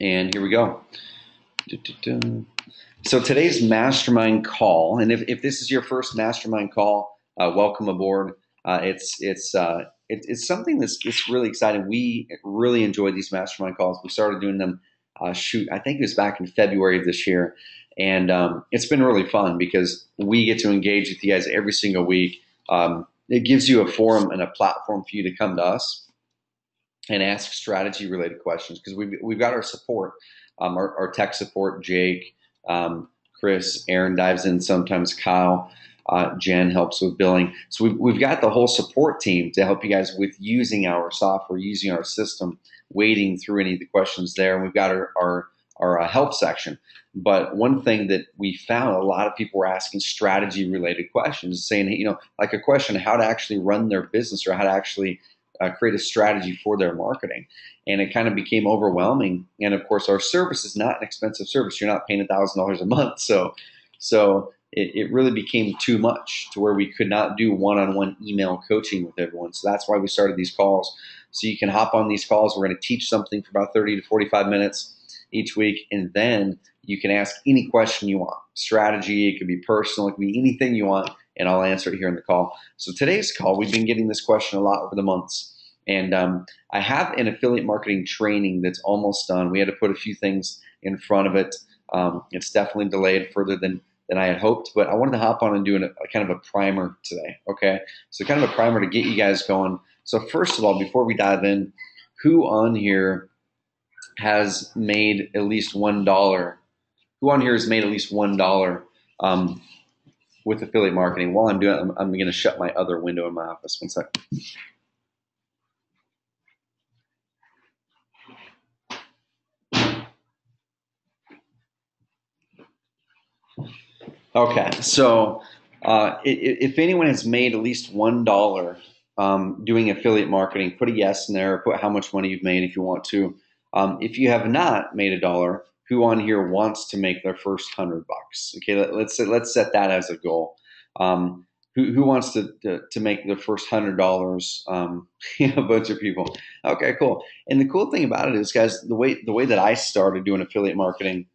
And here we go. So today's mastermind call, and if this is your first mastermind call, welcome aboard. It's something that's really exciting. We really enjoy these mastermind calls. We started doing them. I think it was back in February of this year, and it's been really fun because we get to engage with you guys every single week. It gives you a forum and a platform for you to come to us and ask strategy related questions because we've got our support, our tech support, Jake, Chris, Aaron dives in sometimes, Kyle, Jen helps with billing. So we've got the whole support team to help you guys with using our software, using our system, wading through any of the questions there. And we've got our help section. But one thing that we found, a lot of people were asking strategy related questions, saying, like a question, how to actually run their business or how to actually create a strategy for their marketing. And it kind of became overwhelming. And of course, our service is not an expensive service. You're not paying $1,000 a month. So it really became too much to where we could not do one-on-one email coaching with everyone. So that's why we started these calls. So you can hop on these calls. We're going to teach something for about 30 to 45 minutes each week. And then you can ask any question you want. Strategy, it could be personal, it could be anything you want, and I'll answer it here in the call. So today's call, we've been getting this question a lot over the months. And I have an affiliate marketing training that's almost done. We had to put a few things in front of it. It's definitely delayed further than I had hoped, but I wanted to hop on and do a kind of a primer today, okay? So kind of a primer to get you guys going. So first of all, before we dive in, who on here has made at least $1? Who on here has made at least $1 with affiliate marketing? While I'm doing it, I'm going to shut my other window in my office. One second. Okay, so if anyone has made at least $1 doing affiliate marketing, put a yes in there. Put how much money you've made if you want to. If you have not made $1, who on here wants to make their first $100? Okay, let's set that as a goal. Who wants to make their first $100? A bunch of people. Okay, cool. And the cool thing about it is, guys, the way that I started doing affiliate marketing.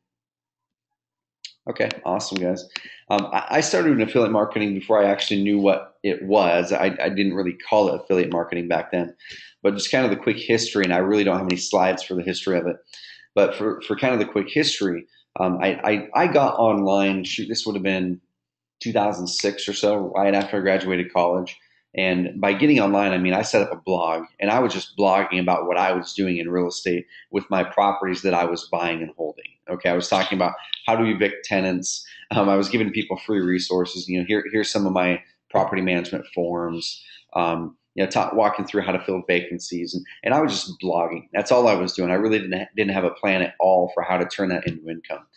Okay, awesome, guys. I started in affiliate marketing before I actually knew what it was. I didn't really call it affiliate marketing back then, but just kind of the quick history, and I really don't have any slides for the history of it. But for kind of the quick history, I got online, shoot, this would have been 2006 or so, right after I graduated college. And by getting online, I mean I set up a blog, and I was just blogging about what I was doing in real estate with my properties that I was buying and holding. Okay, I was talking about how to evict tenants. I was giving people free resources. Here's some of my property management forms. Walking through how to fill vacancies, and I was just blogging. That's all I was doing. I really didn't have a plan at all for how to turn that into income.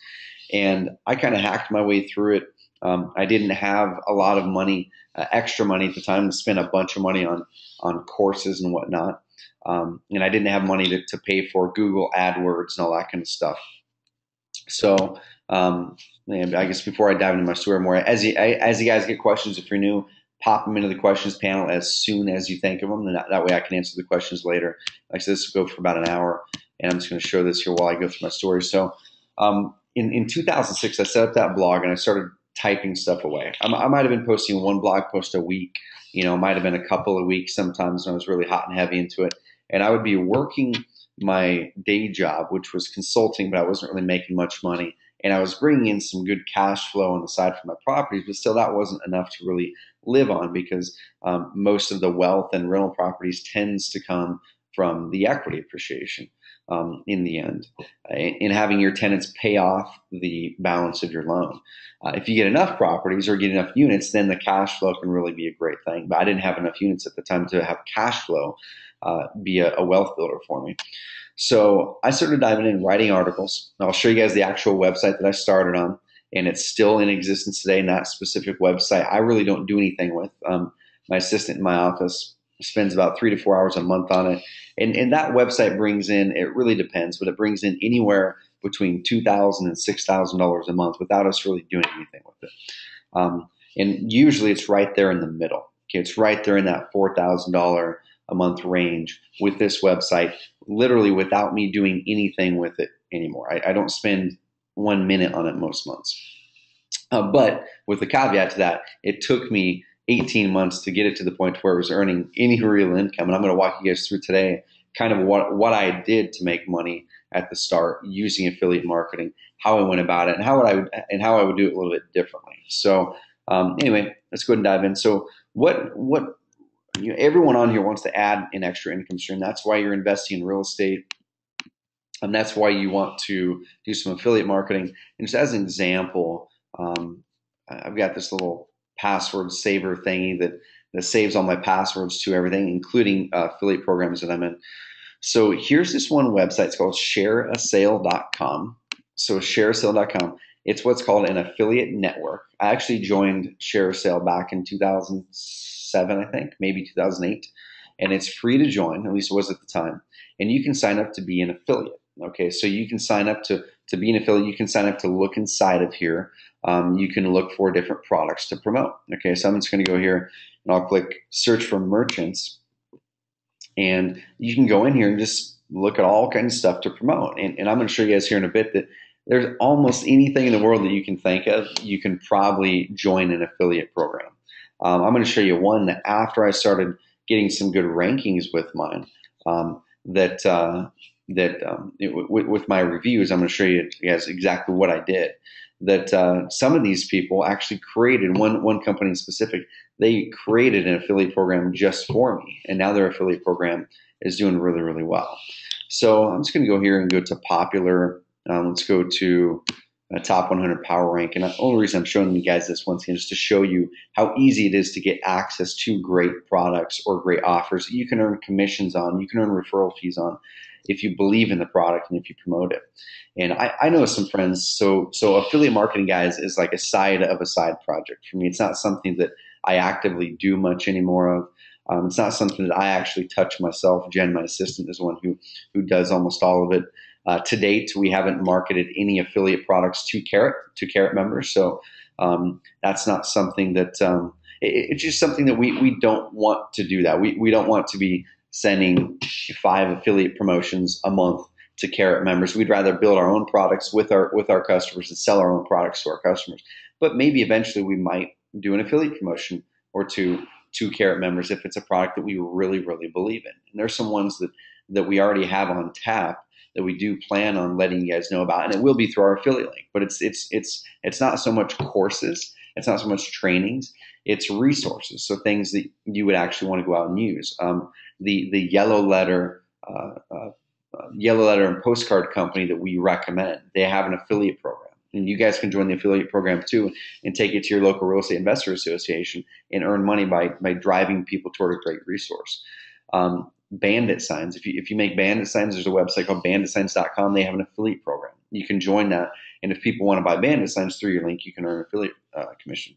And I kind of hacked my way through it. I didn't have a lot of money, extra money at the time, to spend a bunch of money on courses and whatnot. And I didn't have money to pay for Google AdWords and all that kind of stuff. So I guess before I dive into my story more, as you guys get questions, if you're new, pop them into the questions panel as soon as you think of them. And that way I can answer the questions later. Like I said, this will go for about an hour, and I'm just going to show this here while I go through my story. So in 2006, I set up that blog, and I started typing stuff away. I might have been posting one blog post a week. It might have been a couple of weeks sometimes when I was really hot and heavy into it. And I would be working my day job, which was consulting, but I wasn't really making much money. And I was bringing in some good cash flow on the side for my properties, but still that wasn't enough to really live on because most of the wealth and rental properties tends to come from the equity appreciation in the end, in having your tenants pay off the balance of your loan. If you get enough properties or get enough units, then the cash flow can really be a great thing. But I didn't have enough units at the time to have cash flow be a wealth builder for me. So I started diving in, writing articles. I'll show you guys the actual website that I started on, and it's still in existence today. And that specific website, I really don't do anything with. My assistant in my office spends about 3 to 4 hours a month on it. And that website brings in, it really depends, but it brings in anywhere between $2,000 and $6,000 a month without us really doing anything with it. And usually it's right there in the middle. Okay, it's right there in that $4,000 a month range with this website literally without me doing anything with it anymore. I don't spend 1 minute on it most months. But with the caveat to that, it took me 18 months to get it to the point where it was earning any real income. And I'm going to walk you guys through today kind of what I did to make money at the start using affiliate marketing, how I went about it, and how I would do it a little bit differently. So anyway, let's go ahead and dive in. So everyone on here wants to add an extra income stream. That's why you're investing in real estate. And that's why you want to do some affiliate marketing. And just as an example, I've got this little password saver thingy that saves all my passwords to everything, including affiliate programs that I'm in. So here's this one website. It's called shareasale.com. So shareasale.com. It's what's called an affiliate network. I actually joined ShareASale back in 2007, I think, maybe 2008. And it's free to join, at least it was at the time. And you can sign up to be an affiliate. Okay, so you can sign up to be an affiliate. You can sign up to look inside of here. You can look for different products to promote. Okay, so I'm just going to go here and I'll click search for merchants. And you can go in here and just look at all kinds of stuff to promote. And I'm going to show you guys here in a bit that there's almost anything in the world that you can think of, you can probably join an affiliate program. I'm going to show you one that after I started getting some good rankings with mine, with my reviews, I'm going to show you guys exactly what I did. That some of these people actually created one company in specific. They created an affiliate program just for me, and now their affiliate program is doing really, really well. So I'm just going to go here and go to popular. Let's go to top 100 power rank. And the only reason I'm showing you guys this once again is to show you how easy it is to get access to great products or great offers that you can earn commissions on, you can earn referral fees on if you believe in the product and if you promote it. And I know some friends, so affiliate marketing, guys, is like a side of a side project for me. It's not something that I actively do much anymore of. It's not something that I actually touch myself. Jen, my assistant, is one who does almost all of it. To date, we haven't marketed any affiliate products to Carrot members. So that's not something that it's just something that we don't want to do that. We don't want to be sending 5 affiliate promotions a month to Carrot members. We'd rather build our own products with our customers and sell our own products to our customers. But maybe eventually we might do an affiliate promotion or two to Carrot members if it's a product that we really, really believe in. And there's some ones that we already have on tap that we do plan on letting you guys know about, and it will be through our affiliate link. But it's not so much courses, it's not so much trainings, it's resources. So things that you would actually want to go out and use. The yellow letter and postcard company that we recommend, they have an affiliate program, and you guys can join the affiliate program too and take it to your local real estate investor association and earn money by driving people toward a great resource. Bandit signs. If you make bandit signs, there's a website called banditsigns.com. They have an affiliate program. You can join that. And if people want to buy bandit signs through your link, you can earn affiliate commission.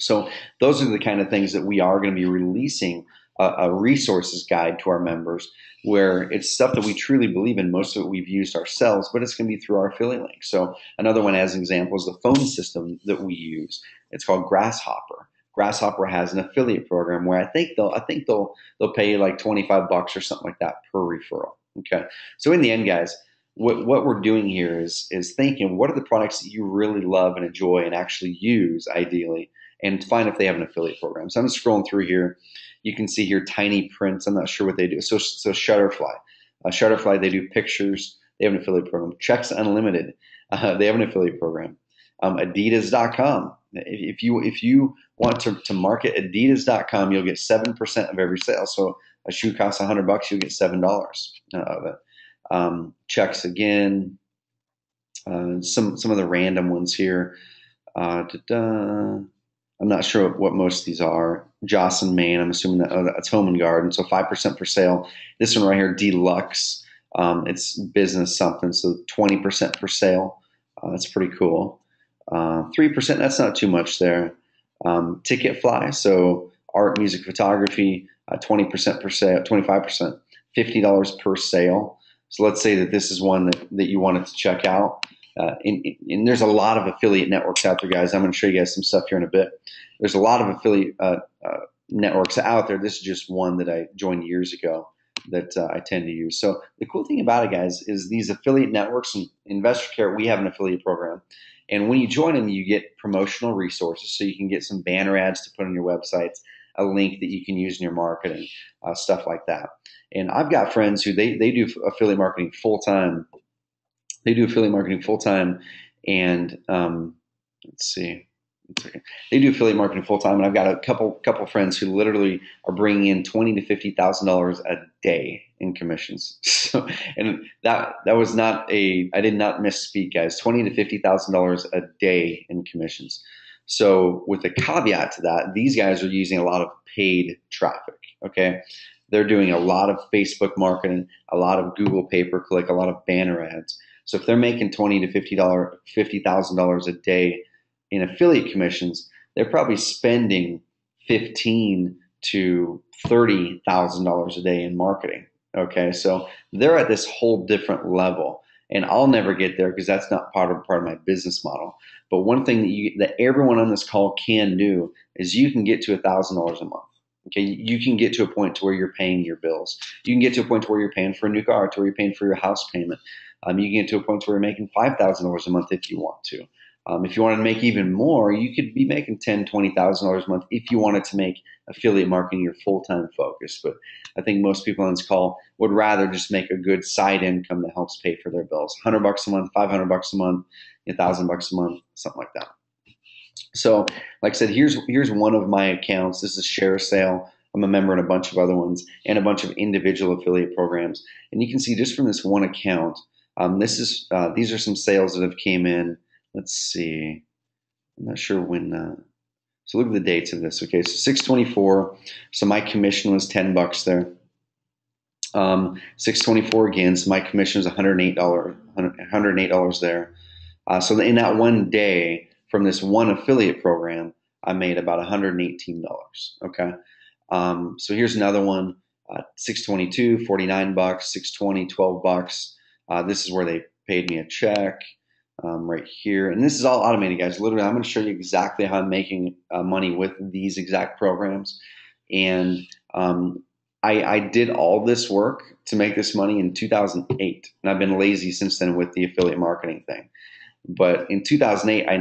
So those are the kind of things that we are going to be releasing a resources guide to our members, where it's stuff that we truly believe in. Most of it we've used ourselves, but it's going to be through our affiliate link. So another one as an example is the phone system that we use. It's called Grasshopper. Grasshopper has an affiliate program where I think they'll pay you like $25 or something like that per referral. Okay. So in the end, guys, what we're doing here is thinking, what are the products that you really love and enjoy and actually use ideally, and find if they have an affiliate program. So I'm just scrolling through here. You can see here Tiny Prints. I'm not sure what they do. So Shutterfly. Shutterfly, they do pictures. They have an affiliate program. Checks Unlimited. They have an affiliate program. Adidas.com. If you want to market Adidas.com, you'll get 7% of every sale. So a shoe costs $100, you'll get $7 of it. Checks again. Some of the random ones here. I'm not sure what most of these are. Jocelyn, Maine. I'm assuming that's Home and Garden. So 5% per sale. This one right here, Deluxe. It's business something. So 20% per sale. That's pretty cool. 3%, that's not too much there. Ticketfly, so art, music, photography, 20% per sale, 25%, $50 per sale. So let's say that this is one that you wanted to check out. And there's a lot of affiliate networks out there, guys. I'm going to show you guys some stuff here in a bit. There's a lot of affiliate networks out there. This is just one that I joined years ago. that I tend to use. So the cool thing about it, guys, is these affiliate networks and Investor Care. We have an affiliate program, and when you join them, you get promotional resources, so you can get some banner ads to put on your websites, a link that you can use in your marketing, stuff like that. And I've got friends who they do affiliate marketing full time. They do affiliate marketing full time, and let's see. They do affiliate marketing full time, and I've got a couple friends who literally are bringing in $20,000 to $50,000 a day in commissions. So, and that was not a I did not misspeak, guys. $20,000 to $50,000 a day in commissions. So, with a caveat to that, these guys are using a lot of paid traffic. Okay, they're doing a lot of Facebook marketing, a lot of Google pay per click, a lot of banner ads. So, if they're making $20,000 to $50,000 a day in affiliate commissions, they're probably spending $15,000 to $30,000 a day in marketing. Okay, so they're at this whole different level, and I'll never get there because that's not part of my business model. But one thing that everyone on this call can do is you can get to $1,000 a month. Okay, you can get to a point to where you're paying your bills. You can get to a point to where you're paying for a new car, to where you're paying for your house payment. You can get to a point to where you're making $5,000 a month if you want to. If you wanted to make even more, you could be making $10,000, $20,000 a month if you wanted to make affiliate marketing your full-time focus. But I think most people on this call would rather just make a good side income that helps pay for their bills. $100 a month, $500 a month, $1,000 a month, something like that. So, like I said, here's one of my accounts. This is Share Sale. I'm a member in a bunch of other ones and a bunch of individual affiliate programs. And you can see just from this one account, these are some sales that have came in. Let's see. I'm not sure when. So look at the dates of this. Okay, so 6/24. So my commission was $10 there. 6/24 again. So my commission was $108 there. So in that one day from this one affiliate program, I made about $118. Okay. So here's another one. 6/22, $49. 6/20, $12. This is where they paid me a check. Right here. And this is all automated, guys. Literally, I'm going to show you exactly how I'm making money with these exact programs. And I did all this work to make this money in 2008. And I've been lazy since then with the affiliate marketing thing. But in 2008, I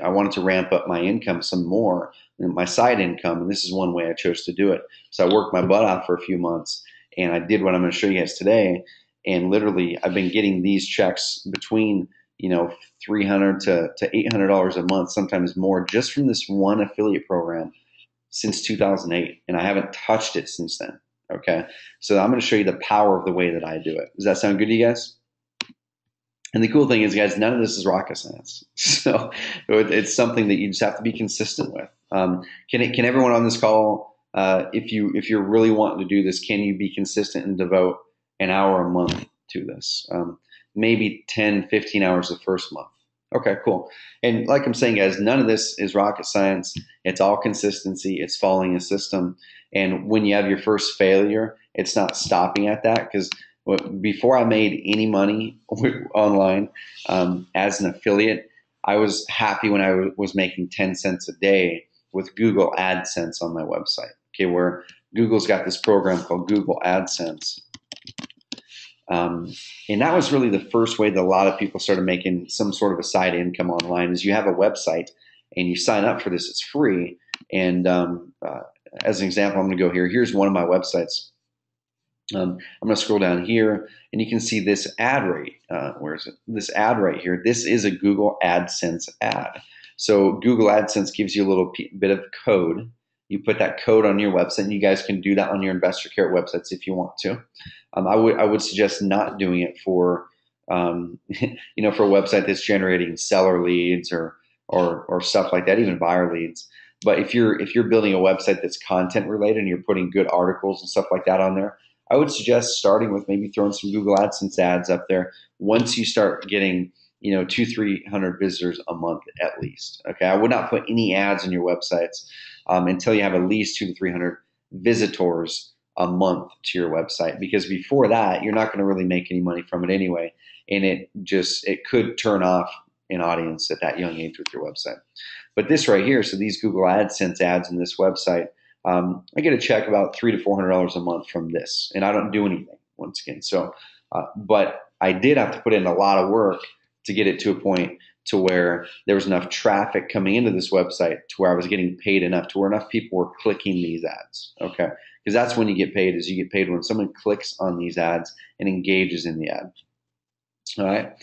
wanted to ramp up my income some more, my side income. And this is one way I chose to do it. So I worked my butt off for a few months, and I did what I'm going to show you guys today. And literally, I've been getting these checks between $300 to $800 a month, sometimes more, just from this one affiliate program since 2008, and I haven't touched it since then. Okay, so I'm going to show you the power of the way that I do it. Does that sound good to you guys? And the cool thing is, guys, none of this is rocket science. So it's something that you just have to be consistent with. Can everyone on this call, if you're really wanting to do this, can you be consistent and devote an hour a month to this? Maybe 10, 15 hours the first month. Okay, cool. And like I'm saying, guys, none of this is rocket science. It's all consistency. It's following a system. And when you have your first failure, it's not stopping at that, because before I made any money online as an affiliate, I was happy when I was making 10 cents a day with Google AdSense on my website. Okay, where Google's got this program called Google AdSense. And that was really the first way that a lot of people started making some sort of a side income online. Is you have a website and you sign up for this. It's free. And as an example, I'm going to go here. Here's one of my websites. I'm going to scroll down here, and you can see this ad rate. Where is it? This ad right here. This is a Google AdSense ad. So Google AdSense gives you a little bit of code. You put that code on your website, and you guys can do that on your Investor Care websites if you want to. I would suggest not doing it for for a website that's generating seller leads or stuff like that, even buyer leads. But if you're building a website that's content related and you're putting good articles and stuff like that on there, I would suggest starting with maybe throwing some Google AdSense ads up there. Once you start getting 200-300 visitors a month at least. Okay, I would not put any ads on your websites until you have at least 200-300 visitors a month to your website, because before that, you're not going to really make any money from it anyway, and it could turn off an audience at that young age with your website. But this right here, so these Google AdSense ads in this website, I get a check about $300 to $400 a month from this, and I don't do anything once again. So, but I did have to put in a lot of work to get it to a point to where there was enough traffic coming into this website to where I was getting paid enough to where enough people were clicking these ads. Okay. Because that's when you get paid, is you get paid when someone clicks on these ads and engages in the ad. All right.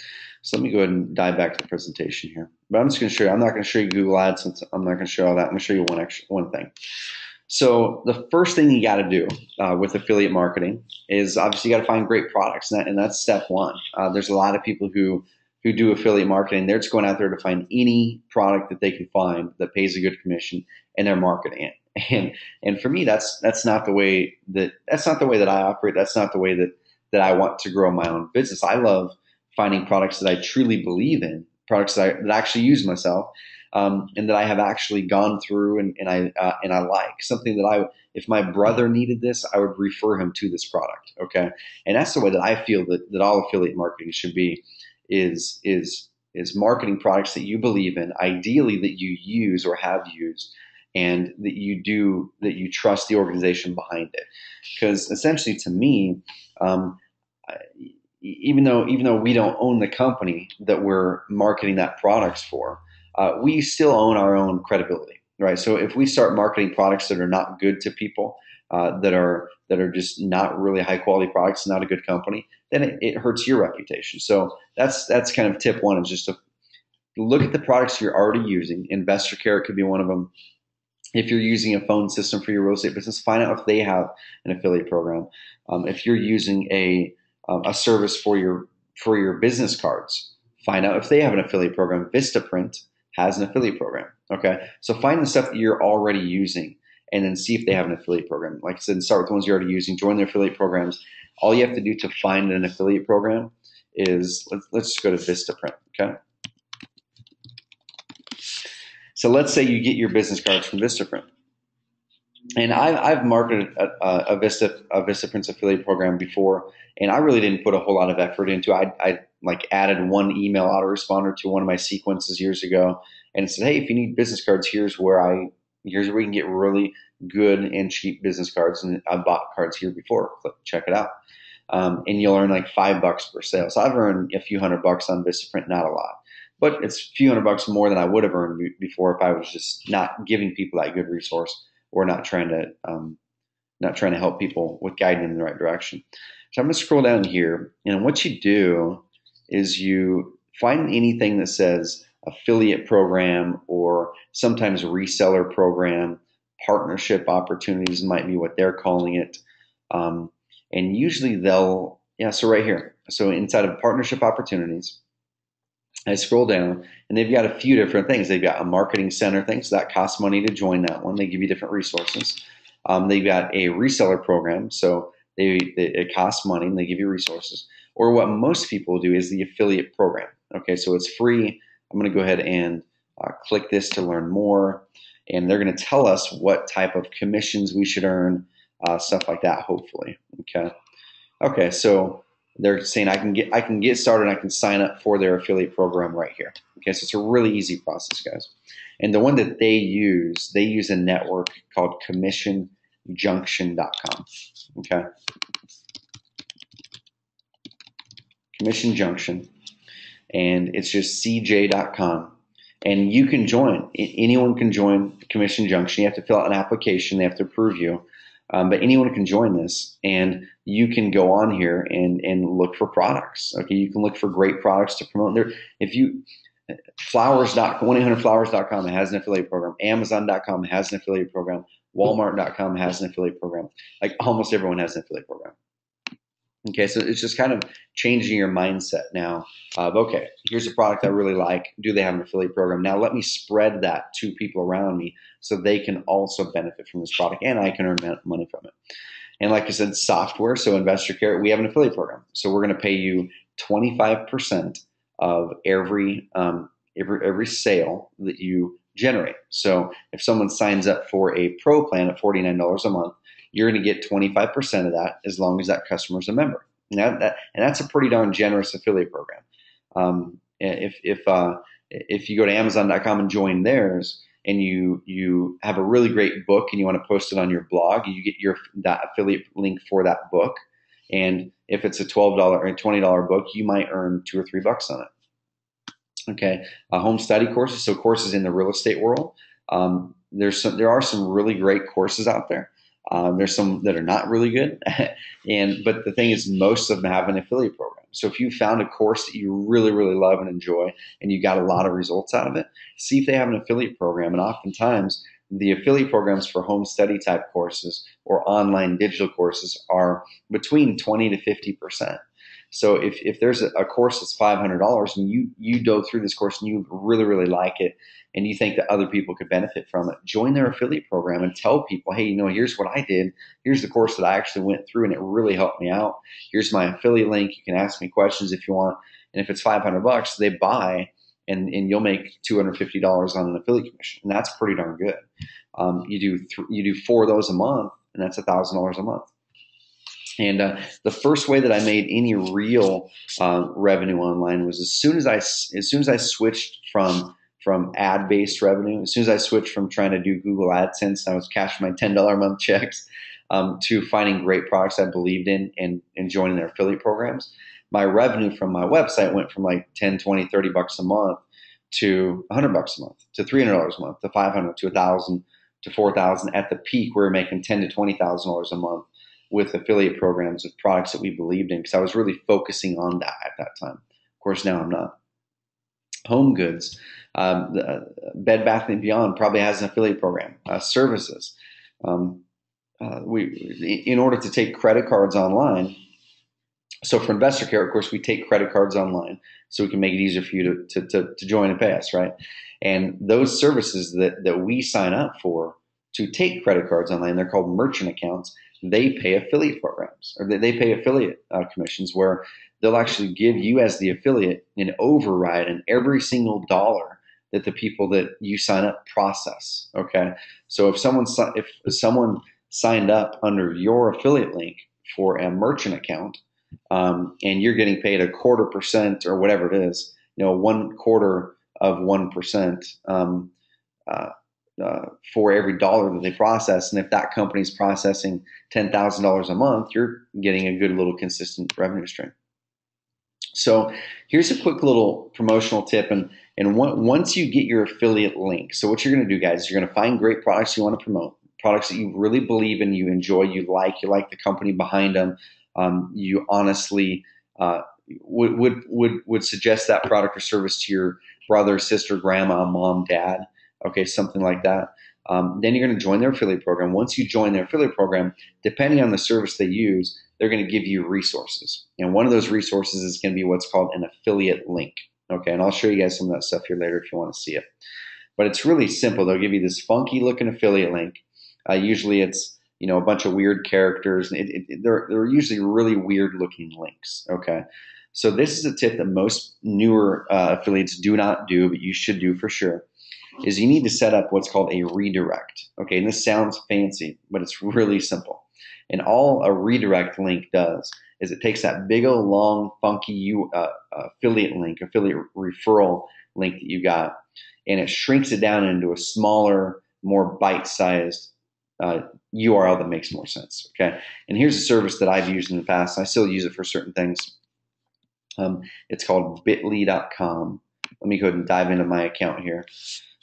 So let me go ahead and dive back to the presentation here. But I'm just going to show you, I'm not going to show you Google Ads since I'm not going to show all that. I'm going to show you one thing. So the first thing you got to do with affiliate marketing is obviously you got to find great products, and that's step one. There's a lot of people who do affiliate marketing. They're just going out there to find any product that they can find that pays a good commission, and they're marketing it. And for me, that's not the way that I operate. That's not the way that I want to grow my own business. I love finding products that I truly believe in, products that I actually use myself. And that I have actually gone through and I like something that if my brother needed this, I would refer him to this product. Okay. And that's the way that I feel that all affiliate marketing should be, is marketing products that you believe in, ideally that you use or have used, and that you trust the organization behind it. Because essentially to me, even though we don't own the company that we're marketing that products for, we still own our own credibility, right? So if we start marketing products that are not good to people, that are just not really high quality products, not a good company, then it hurts your reputation. So that's kind of tip one, is just to look at the products you're already using. Investor Care could be one of them. If you're using a phone system for your real estate business, find out if they have an affiliate program. If you're using a service for your business cards, find out if they have an affiliate program. Vistaprint has an affiliate program. Okay. So find the stuff that you're already using and then see if they have an affiliate program. Like I said, start with the ones you're already using, join their affiliate programs. All you have to do to find an affiliate program is, let's just go to Vistaprint. Okay. So let's say you get your business cards from Vistaprint. And I've marketed a Vistaprint's affiliate program before, and I really didn't put a whole lot of effort into it. I like added one email autoresponder to one of my sequences years ago, and it said, "Hey, if you need business cards, here's where you can get really good and cheap business cards." And I've bought cards here before. Check it out, and you'll earn like $5 per sale. So I've earned a few $100 on Vistaprint, not a lot, but it's a few $100 more than I would have earned before if I was just not giving people that good resource, or not trying to help people with guiding them in the right direction. So I'm going to scroll down here, and what you do is you find anything that says affiliate program, or sometimes reseller program, partnership opportunities might be what they're calling it. And usually so right here. So inside of partnership opportunities, I scroll down, and they've got a few different things. They've got a marketing center thing, so that costs money to join that one. They give you different resources. They've got a reseller program, so it costs money, and they give you resources. Or what most people do is the affiliate program. Okay, so it's free. I'm going to go ahead and click this to learn more, and they're going to tell us what type of commissions we should earn, stuff like that, hopefully. Okay, so they're saying I can get started, and I can sign up for their affiliate program right here. Okay, so it's a really easy process, guys. And the one that they use a network called commissionjunction.com. Okay, Commission Junction, and it's just cj.com. And you can join. Anyone can join Commission Junction. You have to fill out an application. They have to approve you. But anyone can join this, and you can go on here and look for products. Okay, you can look for great products to promote there. If you flowers.com, 1-800flowers.com has an affiliate program. Amazon.com has an affiliate program. Walmart.com has an affiliate program. Like almost everyone has an affiliate program. Okay, so it's just kind of changing your mindset now of, okay, here's a product I really like. Do they have an affiliate program? Now let me spread that to people around me so they can also benefit from this product, and I can earn money from it. And like I said, software, so Investor Care, we have an affiliate program. So we're going to pay you 25% of every sale that you generate. So if someone signs up for a pro plan at $49 a month, you're going to get 25% of that as long as that customer is a member. And that's a pretty darn generous affiliate program. If you go to Amazon.com and join theirs, and you have a really great book and you want to post it on your blog, you get that affiliate link for that book. And if it's a $12 or $20 book, you might earn $2 or $3 on it. Okay, home study courses, so courses in the real estate world. There are some really great courses out there. There's some that are not really good, but the thing is, most of them have an affiliate program. So if you found a course that you really really love and enjoy, and you got a lot of results out of it, see if they have an affiliate program. And oftentimes, the affiliate programs for home study type courses or online digital courses are between 20 to 50%. So if there's a course that's $500 and you go through this course and you really, really like it and you think that other people could benefit from it, join their affiliate program and tell people, hey, here's what I did. Here's the course that I actually went through and it really helped me out. Here's my affiliate link. You can ask me questions if you want. And if it's $500, they buy and you'll make $250 on an affiliate commission. And that's pretty darn good. You do 4 of those a month and that's $1,000 a month. And the first way that I made any real revenue online was as soon as I switched from ad-based revenue, as soon as I switched from trying to do Google AdSense, I was cashing my $10 a month checks to finding great products I believed in and joining their affiliate programs. My revenue from my website went from like 10, 20, $30 a month to $100 a month, to $300 a month, to $500, to $1,000, to $4,000. At the peak, we were making $10,000 to $20,000 a month with affiliate programs with products that we believed in, because I was really focusing on that at that time. Of course, now I'm not. Home goods, Bed Bath & Beyond probably has an affiliate program. Services. In order to take credit cards online, so for Investor Care, of course, we take credit cards online so we can make it easier for you to join and pay us, right? And those services that we sign up for to take credit cards online, they're called merchant accounts. They pay affiliate programs, or they pay affiliate commissions, where they'll actually give you as the affiliate an override on every single dollar that the people that you sign up process. Okay, so if someone signed up under your affiliate link for a merchant account, and you're getting paid 0.25% or whatever it is, 1/4 of 1%. For every dollar that they process. And if that company is processing $10,000 a month, you're getting a good little consistent revenue stream. So here's a quick little promotional tip. And once you get your affiliate link, so what you're going to do, guys, is you're going to find great products you want to promote, products that you really believe in, you enjoy, you like the company behind them. You honestly would suggest that product or service to your brother, sister, grandma, mom, dad. Okay, something like that. Then you're going to join their affiliate program. Once you join their affiliate program, depending on the service they use, they're going to give you resources. And one of those resources is going to be what's called an affiliate link. Okay, and I'll show you guys some of that stuff here later if you want to see it. But it's really simple. They'll give you this funky looking affiliate link. Usually it's a bunch of weird characters. They're usually really weird looking links. Okay, so this is a tip that most newer affiliates do not do, but you should do for sure. Is you need to set up what's called a redirect. Okay, and this sounds fancy, but it's really simple. And all a redirect link does is it takes that big old long funky affiliate link, affiliate referral link that you got, and it shrinks it down into a smaller, more bite-sized URL that makes more sense. Okay, and here's a service that I've used in the past. I still use it for certain things. It's called bit.ly.com. Let me go ahead and dive into my account here.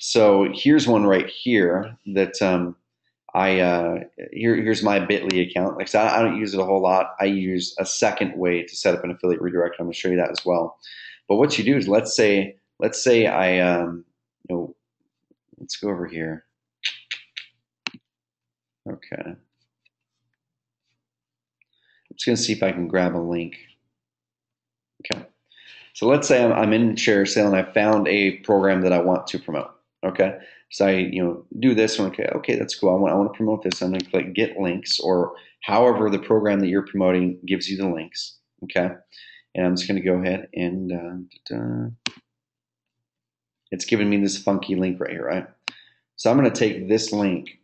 So here's one right here that here's my Bitly account. Like I said, I don't use it a whole lot. I use a second way to set up an affiliate redirect. I'm going to show you that as well. But what you do is let's say I let's go over here. Okay, I'm just going to see if I can grab a link. Okay, so let's say I'm in share sale and I found a program that I want to promote. Okay, so I do this one. Okay, that's cool. I want to promote this. I'm going to click get links, or however the program that you're promoting gives you the links. Okay, and I'm just going to go ahead and it's giving me this funky link right here, right? So I'm going to take this link,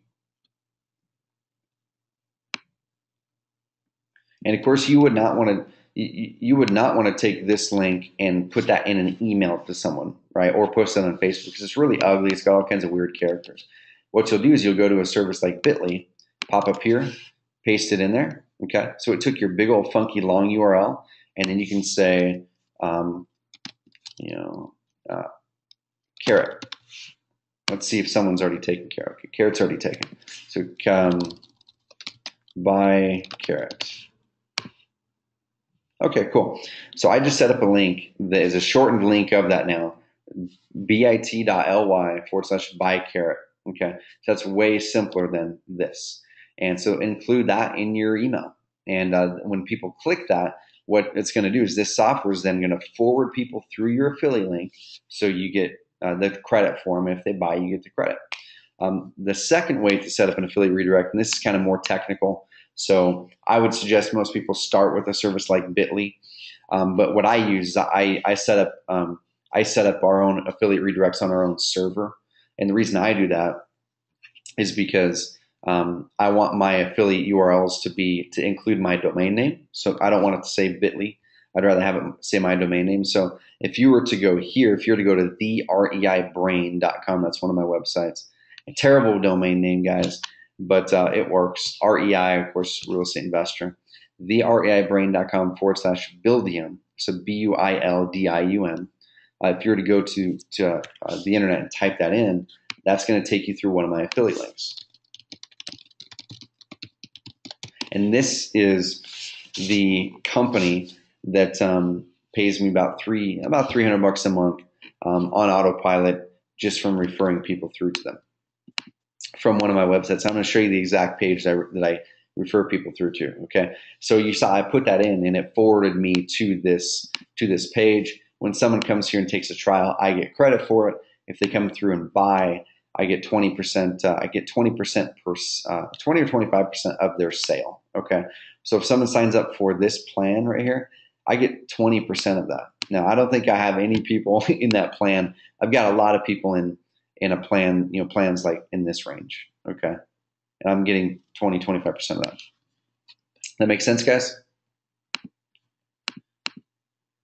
and of course you would not want to. you would not want to take this link and put that in an email to someone, right? Or post it on Facebook because it's really ugly. It's got all kinds of weird characters. What you'll do is you'll go to a service like Bitly, pop up here, paste it in there. Okay. So it took your big old funky long URL, and then you can say, you know, carrot. Let's see if someone's already taken carrot. Okay, carrot's already taken. So buy carrot. Okay, cool. So I just set up a link that is a shortened link of that now, bit.ly/buy carrot. Okay, so that's way simpler than this. And so include that in your email. And when people click that, what it's going to do is this software is then going to forward people through your affiliate link, so you get the credit for them. If they buy, you get the credit. The second way to set up an affiliate redirect, and this is kind of more technical, so I would suggest most people start with a service like Bitly. But what I use is I set up our own affiliate redirects on our own server, and the reason I do that is because I want my affiliate URLs to include my domain name. So I don't want it to say Bitly. I'd rather have it say my domain name. So if you were to go here, if you were to go to thereibrain.com, that's one of my websites. A terrible domain name, guys, but it works. REI, of course, real estate investor. thereibrain.com/Buildium. So BUILDIUM. If you were to go to the internet and type that in, that's going to take you through one of my affiliate links. And this is the company that pays me about $300 a month on autopilot just from referring people through to them from one of my websites. I'm going to show you the exact page that I refer people through to. Okay, so you saw I put that in, and it forwarded me to this page. When someone comes here and takes a trial, I get credit for it. If they come through and buy, I get 20%. I get 20% per 20 or 25% of their sale. Okay, so if someone signs up for this plan right here, I get 20% of that. Now, I don't think I have any people in that plan. I've got a lot of people in a plan, plans like in this range. Okay, and I'm getting 20, 25% of that. That makes sense, guys?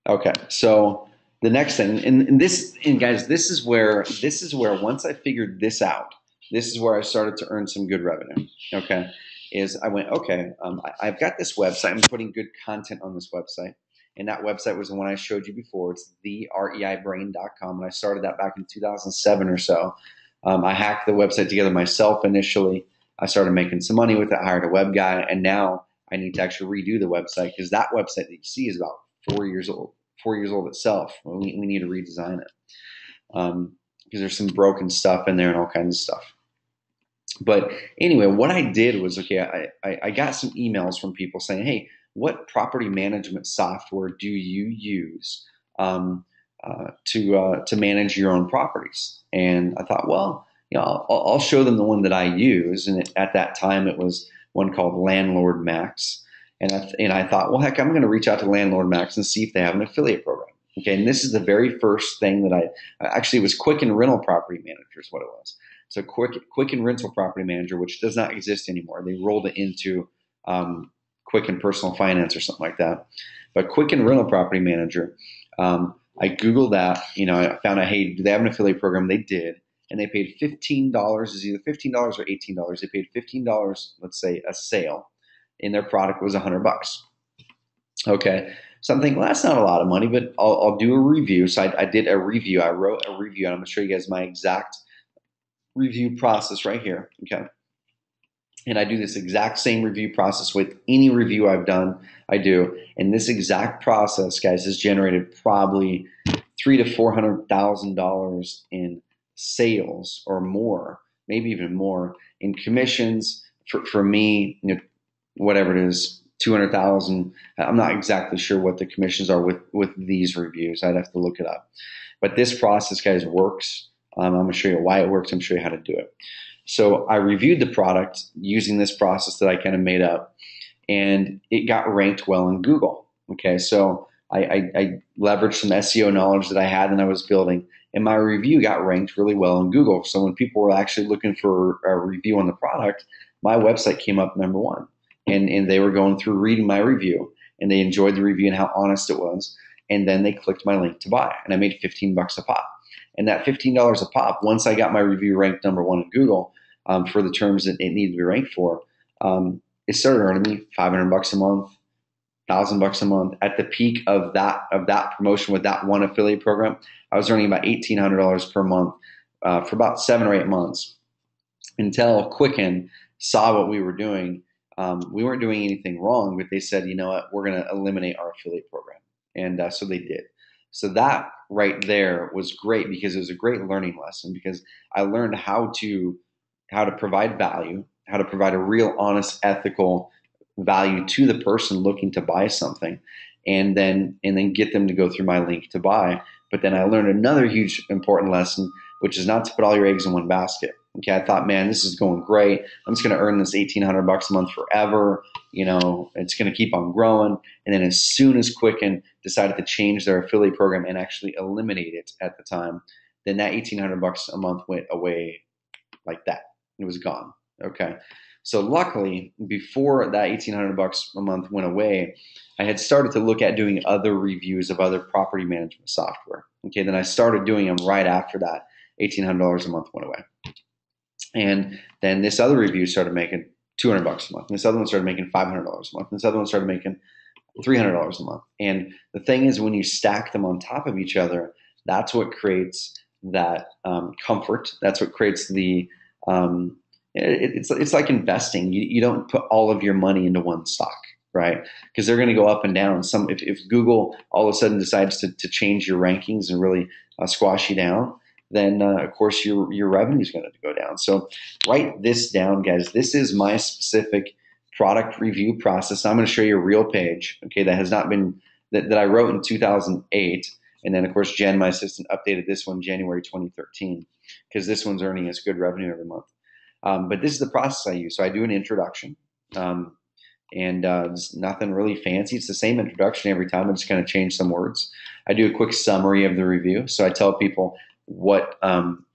Okay, so the next thing, and guys, this is where once I figured this out, this is where I started to earn some good revenue. Okay, is I went, okay, I've got this website. I'm putting good content on this website, and that website was the one I showed you before. It's thereibrain.com, and I started that back in 2007 or so. I hacked the website together myself initially. I started making some money with it, hired a web guy, and now I need to actually redo the website because that website that you see is about 4 years old. 4 years old itself. We need to redesign it because there's some broken stuff in there and all kinds of stuff. But anyway, what I did was, okay, I got some emails from people saying, hey, what property management software do you use to manage your own properties? And I thought, well, I'll show them the one that I use. And at that time, it was one called Landlord Max. And I thought, well, heck, I'm going to reach out to Landlord Max and see if they have an affiliate program. Okay, and this is the very first thing that actually, it was Quicken Rental Property Manager is what it was. So Quicken Rental Property Manager, which does not exist anymore. They rolled it into Quicken Personal Finance or something like that. But Quicken Rental Property Manager, I Googled that. I found out, hey, do they have an affiliate program? They did. And they paid $15. Is either $15 or $18. They paid $15, let's say, a sale. And their product was $100. Okay, so I'm thinking, well, that's not a lot of money, but I'll do a review. So I did a review. I wrote a review, and I'm going to show you guys my exact review process right here. Okay, and I do this exact same review process with any review I've done. I do, and this exact process, guys, has generated probably $300,000 to $400,000 in sales or more, maybe even more in commissions for me. Whatever it is, 200,000. I'm not exactly sure what the commissions are with these reviews. I'd have to look it up. But this process, guys, works. I'm going to show you why it works. I'm going to show you how to do it. So I reviewed the product using this process that I kind of made up, and it got ranked well in Google. Okay, so I leveraged some SEO knowledge that I had and I was building, and my review got ranked really well in Google. So when people were actually looking for a review on the product, my website came up number one. And they were going through reading my review. and they enjoyed the review and how honest it was. And then they clicked my link to buy, and I made $15 a pop. And that $15 a pop, once I got my review ranked #1 in Google for the terms that it needed to be ranked for, it started earning me $500 a month, $1,000 a month. At the peak of that promotion with that one affiliate program, I was earning about $1,800 per month for about 7 or 8 months until Quicken saw what we were doing. We weren't doing anything wrong, but they said, you know what, we're going to eliminate our affiliate program. And so they did. So that right there was great because it was a great learning lesson, because I learned how to provide value, how to provide a real, honest, ethical value to the person looking to buy something, and then get them to go through my link to buy. But then I learned another huge important lesson, which is not to put all your eggs in one basket. Okay, I thought, man, this is going great. I'm just going to earn this $1,800 a month forever. You know, it's going to keep on growing. And then as soon as Quicken decided to change their affiliate program and actually eliminate it at the time, then that $1,800 a month went away like that. It was gone. Okay. So luckily, before that $1,800 a month went away, I had started to look at doing other reviews of other property management software. Okay. Then I started doing them right after that $1,800 a month went away. And then this other review started making $200 a month. And this other one started making $500 a month. And this other one started making $300 a month. And the thing is, when you stack them on top of each other, that's what creates that comfort. That's what creates the it's like investing. You don't put all of your money into one stock, right? Because they're going to go up and down. If Google all of a sudden decides to change your rankings and really squash you down, then of course your revenue is going to go down. So write this down, guys. This is my specific product review process. I'm going to show you a real page, okay, that has not been that I wrote in 2008, and then of course Jen, my assistant, updated this one January 2013, because this one's earning us good revenue every month. But this is the process I use. So I do an introduction, and it's nothing really fancy. It's the same introduction every time. I just kind of change some words. I do a quick summary of the review. So I tell people what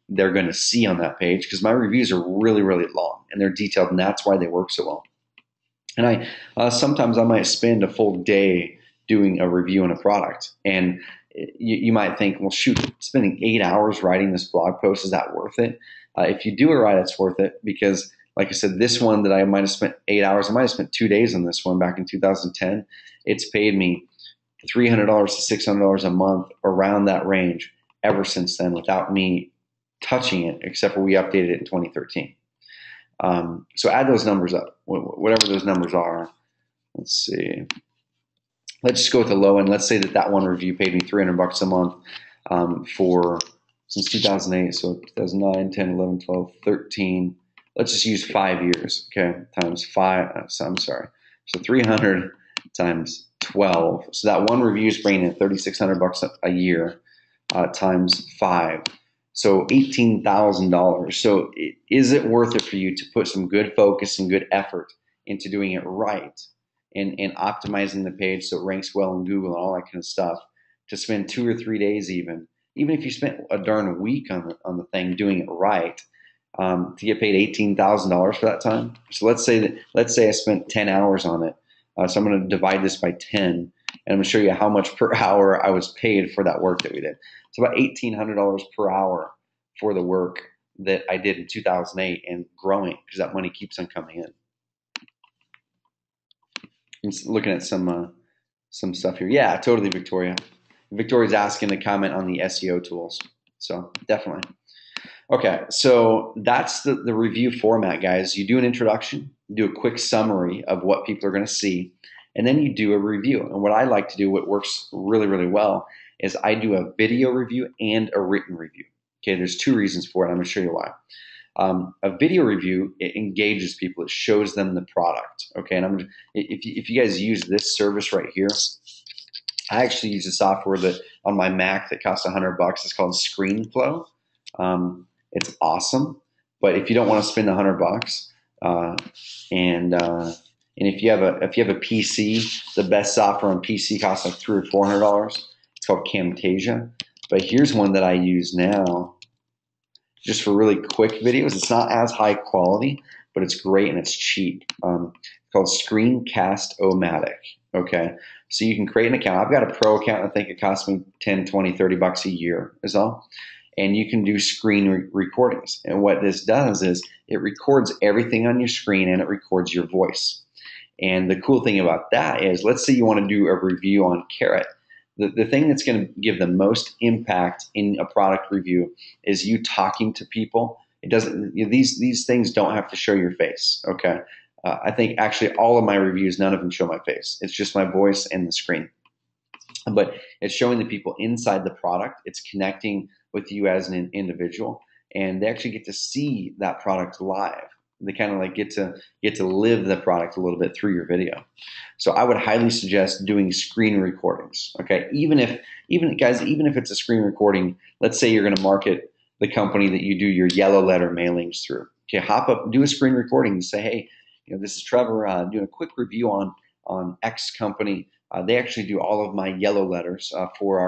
they're going to see on that page, because my reviews are really, really long and they're detailed, and that's why they work so well. And sometimes I might spend a full day doing a review on a product, and you might think, well, shoot, spending 8 hours writing this blog post, is that worth it? If you do it right, it's worth it, because like I said, this one that I might have spent 8 hours, I might have spent 2 days on this one back in 2010. It's paid me $300 to $600 a month, around that range, ever since then, without me touching it, except for we updated it in 2013. So add those numbers up, whatever those numbers are. Let's see. Let's just go with the low end. Let's say that one review paid me $300 a month since 2008. So 2009, 10, 11, 12, 13. Let's just use 5 years, okay, times 5. I'm sorry. So 300 times 12. So that one review is bringing in $3,600 a year times 5. So $18,000. So is it worth it for you to put some good focus and good effort into doing it right, and optimizing the page so it ranks well in Google and all that kind of stuff, to spend 2 or 3 days even if you spent a darn week on the thing doing it right, to get paid $18,000 for that time? So let's say I spent 10 hours on it. So I'm going to divide this by 10, and I'm going to show you how much per hour I was paid for that work that we did. It's about $1,800 per hour for the work that I did in 2008, and growing, because that money keeps on coming in. I'm looking at some stuff here. Yeah, totally, Victoria. Victoria's asking to comment on the SEO tools. So definitely. Okay, so that's the review format, guys. You do an introduction, do a quick summary of what people are going to see, and then you do a review. And what I like to do, what works really, really well, is I do a video review and a written review. Okay, there's 2 reasons for it. I'm going to show you why. A video review, it engages people. It shows them the product. Okay, and if you guys use this service right here, I actually use a software that on my Mac that costs $100. It's called ScreenFlow. It's awesome, but if you don't want to spend $100, and if you have a PC, the best software on PC costs like $300 or $400. It's called Camtasia. But here's one that I use now, just for really quick videos. It's not as high quality, but it's great and it's cheap. It's called Screencast-O-Matic. Okay, So you can create an account. I've got a pro account. I think it costs me 10, 20, 30 bucks a year is all. And you can do screen recordings. And what this does is it records everything on your screen and it records your voice. And the cool thing about that is, let's say you want to do a review on Carrot. The thing that's going to give the most impact in a product review is you talking to people. It doesn't, these things don't have to show your face. Okay. I think actually all of my reviews, none of them show my face. It's just my voice and the screen. But it's showing the people inside the product. It's connecting with you as an individual, and they actually get to see that product live. They kind of like get to live the product a little bit through your video. So I would highly suggest doing screen recordings. Okay, even if it's a screen recording, let's say you're going to market the company that you do your yellow letter mailings through. Okay, hop up, do a screen recording, and say, hey, this is Trevor doing a quick review on X company. They actually do all of my yellow letters for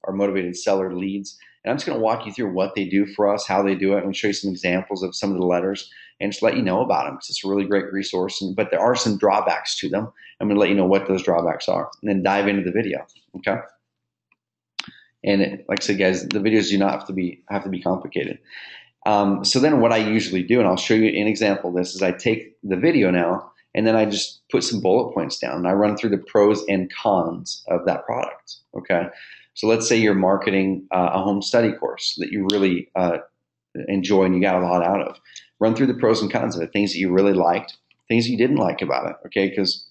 our motivated seller leads. And I'm just going to walk you through what they do for us, how they do it. I'm going to show you some examples of some of the letters and just let you know about them because it's a really great resource. But there are some drawbacks to them. I'm going to let you know what those drawbacks are and then dive into the video. Okay. And like I said, guys, the videos do not have to be complicated. So then what I usually do, and I'll show you an example of this, is I take the video now and then I just put some bullet points down and I run through the pros and cons of that product. Okay. So let's say you're marketing a home study course that you really enjoy and you got a lot out of. Run through the pros and cons of it, things that you really liked, things you didn't like about it, okay? Because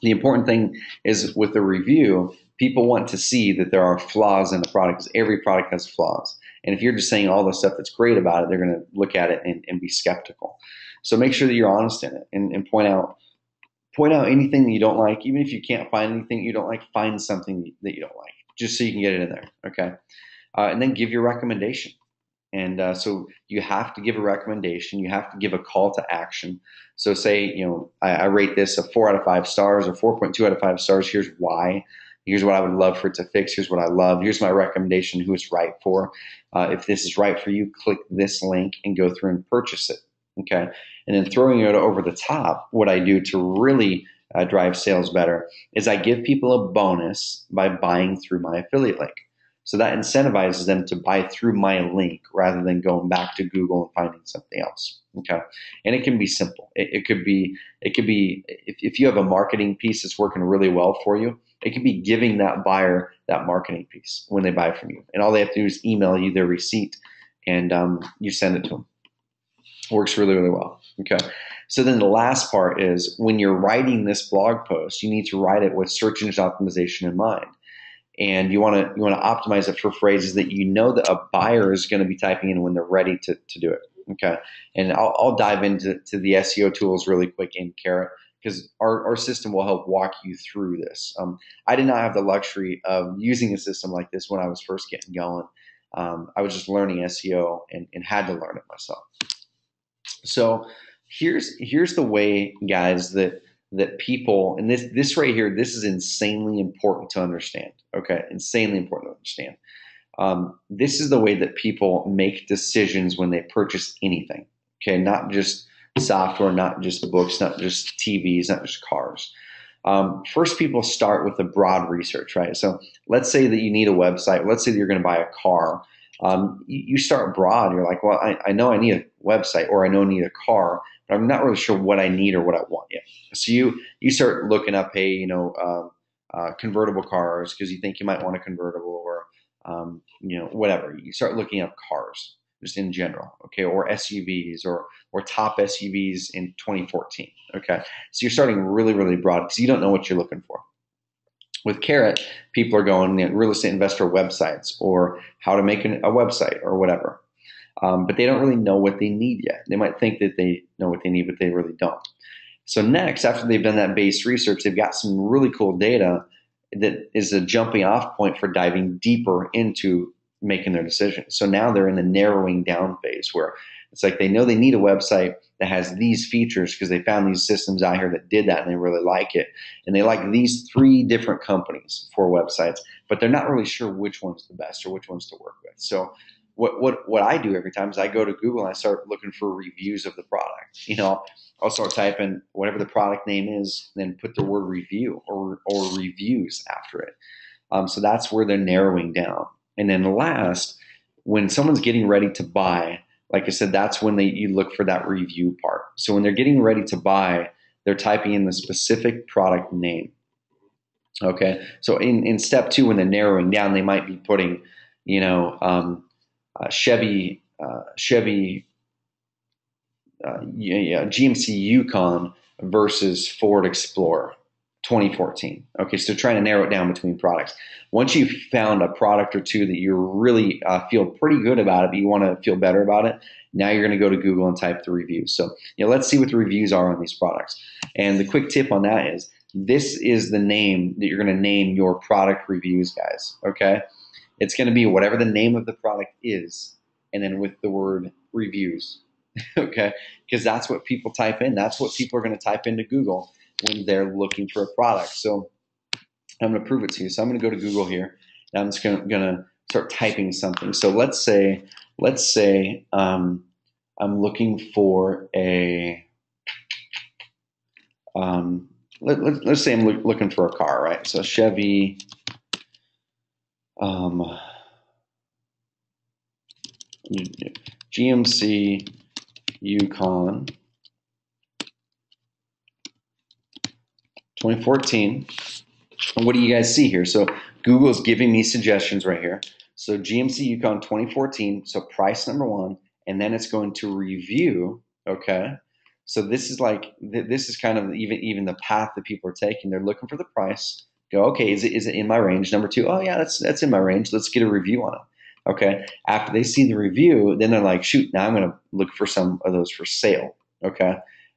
the important thing is with the review, people want to see that there are flaws in the product because every product has flaws. And if you're just saying all the stuff that's great about it, they're going to look at it and be skeptical. So make sure that you're honest in it and point out anything that you don't like. Even if you can't find anything you don't like, find something that you don't like, just so you can get it in there, okay? And then give your recommendation. And so you have to give a recommendation. You have to give a call to action. So say, I rate this a 4 out of 5 stars or 4.2 out of 5 stars. Here's why. Here's what I would love for it to fix. Here's what I love. Here's my recommendation, who it's right for. If this is right for you, click this link and go through and purchase it, okay? And then throwing it over the top, what I do to really drive sales better is I give people a bonus by buying through my affiliate link. So that incentivizes them to buy through my link rather than going back to Google and finding something else. Okay, and it can be simple. It could be if you have a marketing piece that's working really well for you, it could be giving that buyer that marketing piece when they buy from you, and all they have to do is email you their receipt, and you send it to them. Works really, really well. Okay. So then the last part is when you're writing this blog post, you need to write it with search engine optimization in mind. And you want to optimize it for phrases that that a buyer is going to be typing in when they're ready to do it. Okay. And I'll dive into the SEO tools really quick in Carrot because our system will help walk you through this. I did not have the luxury of using a system like this when I was first getting going. I was just learning SEO and had to learn it myself. So here's the way, guys, that people, and this right here, this is insanely important to understand. Okay, insanely important to understand. This is the way that people make decisions when they purchase anything. Okay, not just software, not just books, not just TVs, not just cars. First, people start with a broad research, right? So let's say that you need a website. Let's say that you're going to buy a car. You start broad. You're like, well, I know I need a website or I know I need a car, but I'm not really sure what I need or what I want yet. So you start looking up, hey, convertible cars because you think you might want a convertible or, whatever. You start looking up cars just in general, okay, or SUVs or top SUVs in 2014, okay? So you're starting really, really broad because you don't know what you're looking for. With Carrot, people are going real estate investor websites or how to make a website or whatever. But they don't really know what they need yet. They might think that they know what they need, but they really don't. So next, after they've done that base research, they've got some really cool data that is a jumping off point for diving deeper into making their decision. So now they're in the narrowing down phase where it's like they know they need a website that has these features because they found these systems out here that did that and they really like it. And they like these 3 different companies for websites, but they're not really sure which one's the best or which ones to work with. So what I do every time is I go to Google and I start looking for reviews of the product. I'll start typing whatever the product name is, then put the word review or reviews after it. So that's where they're narrowing down. And then last, when someone's getting ready to buy, like I said, that's when you look for that review part. So when they're getting ready to buy, they're typing in the specific product name. Okay. So in step two, when they're narrowing down, they might be putting, Chevy, GMC Yukon versus Ford Explorer 2014. Okay, so trying to narrow it down between products. Once you've found a product or two that you really feel pretty good about it, but you want to feel better about it, now you're going to go to Google and type the reviews. So let's see what the reviews are on these products. And the quick tip on that is this is the name that you're going to name your product reviews, guys. Okay, it's going to be whatever the name of the product is, and then with the word reviews. Okay, because that's what people type in. That's what people are going to type into Google when they're looking for a product. So I'm going to prove it to you. So I'm going to go to Google here, and I'm just going to start typing something. So let's say I'm looking for a let's say I'm looking for a car, right? So Chevy GMC Yukon 2014. And what do you guys see here? So Google is giving me suggestions right here. So GMC Yukon 2014, so price number one, and then it's going to review, okay? So this is kind of even the path that people are taking. They're looking for the price. Go, okay, is it in my range? Number two, oh yeah, that's in my range. Let's get a review on it. Okay. After they see the review, then they're like, shoot, now I'm going to look for some of those for sale. Okay.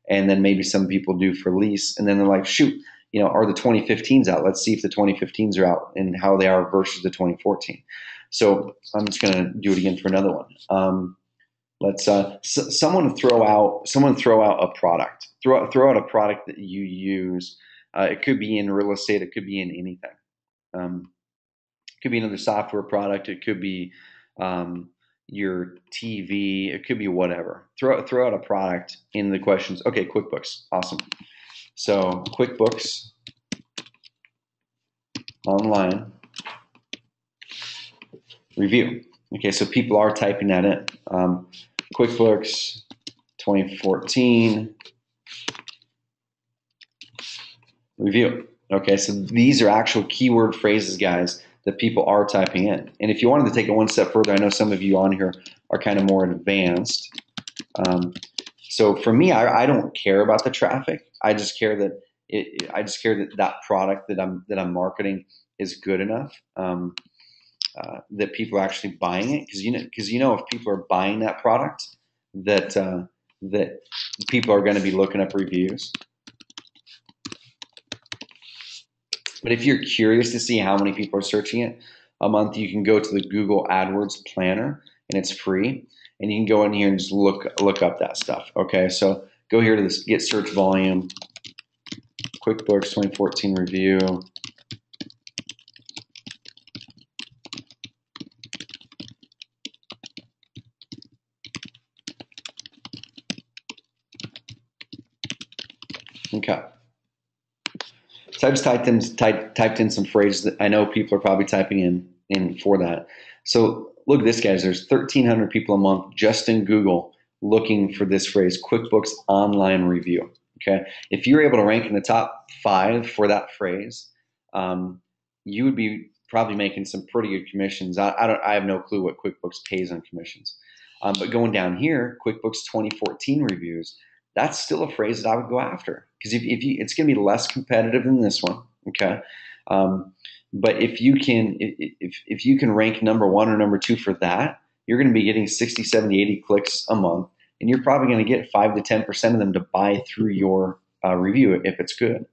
And then maybe some people do for lease. And then they're like, shoot, are the 2015s out? Let's see if the 2015s are out and how they are versus the 2014. So I'm just going to do it again for another one. Let's someone throw out a product. Throw out a product that you use. It could be in real estate. It could be in anything. It could be another software product. It could be your TV. It could be whatever. Throw out a product in the questions. Okay, QuickBooks. Awesome. So QuickBooks online review. Okay, so people are typing that in. QuickBooks 2014 review. Okay, so these are actual keyword phrases, guys, that people are typing in. And if you wanted to take it one step further, I know some of you on here are kind of more advanced. So for me, I don't care about the traffic. I just care that that product that I'm marketing is good enough, that people are actually buying it. Because if people are buying that product, that people are going to be looking up reviews. But if you're curious to see how many people are searching it a month, you can go to the Google AdWords Planner, and it's free. And you can go in here and just look up that stuff. Okay, so go here to this Get Search Volume, QuickBooks 2014 review. Okay. So I just typed in some phrases that I know people are probably typing in for that. So look at this, guys. There's 1,300 people a month just in Google looking for this phrase, QuickBooks Online Review. Okay. If you're able to rank in the top 5 for that phrase, you would be probably making some pretty good commissions. I have no clue what QuickBooks pays on commissions. But going down here, QuickBooks 2014 reviews, that's still a phrase that I would go after, because it's going to be less competitive than this one. Okay. But if you can rank number 1 or number 2 for that, you're going to be getting 60, 70, 80 clicks a month, and you're probably going to get 5 to 10% of them to buy through your review if it's good.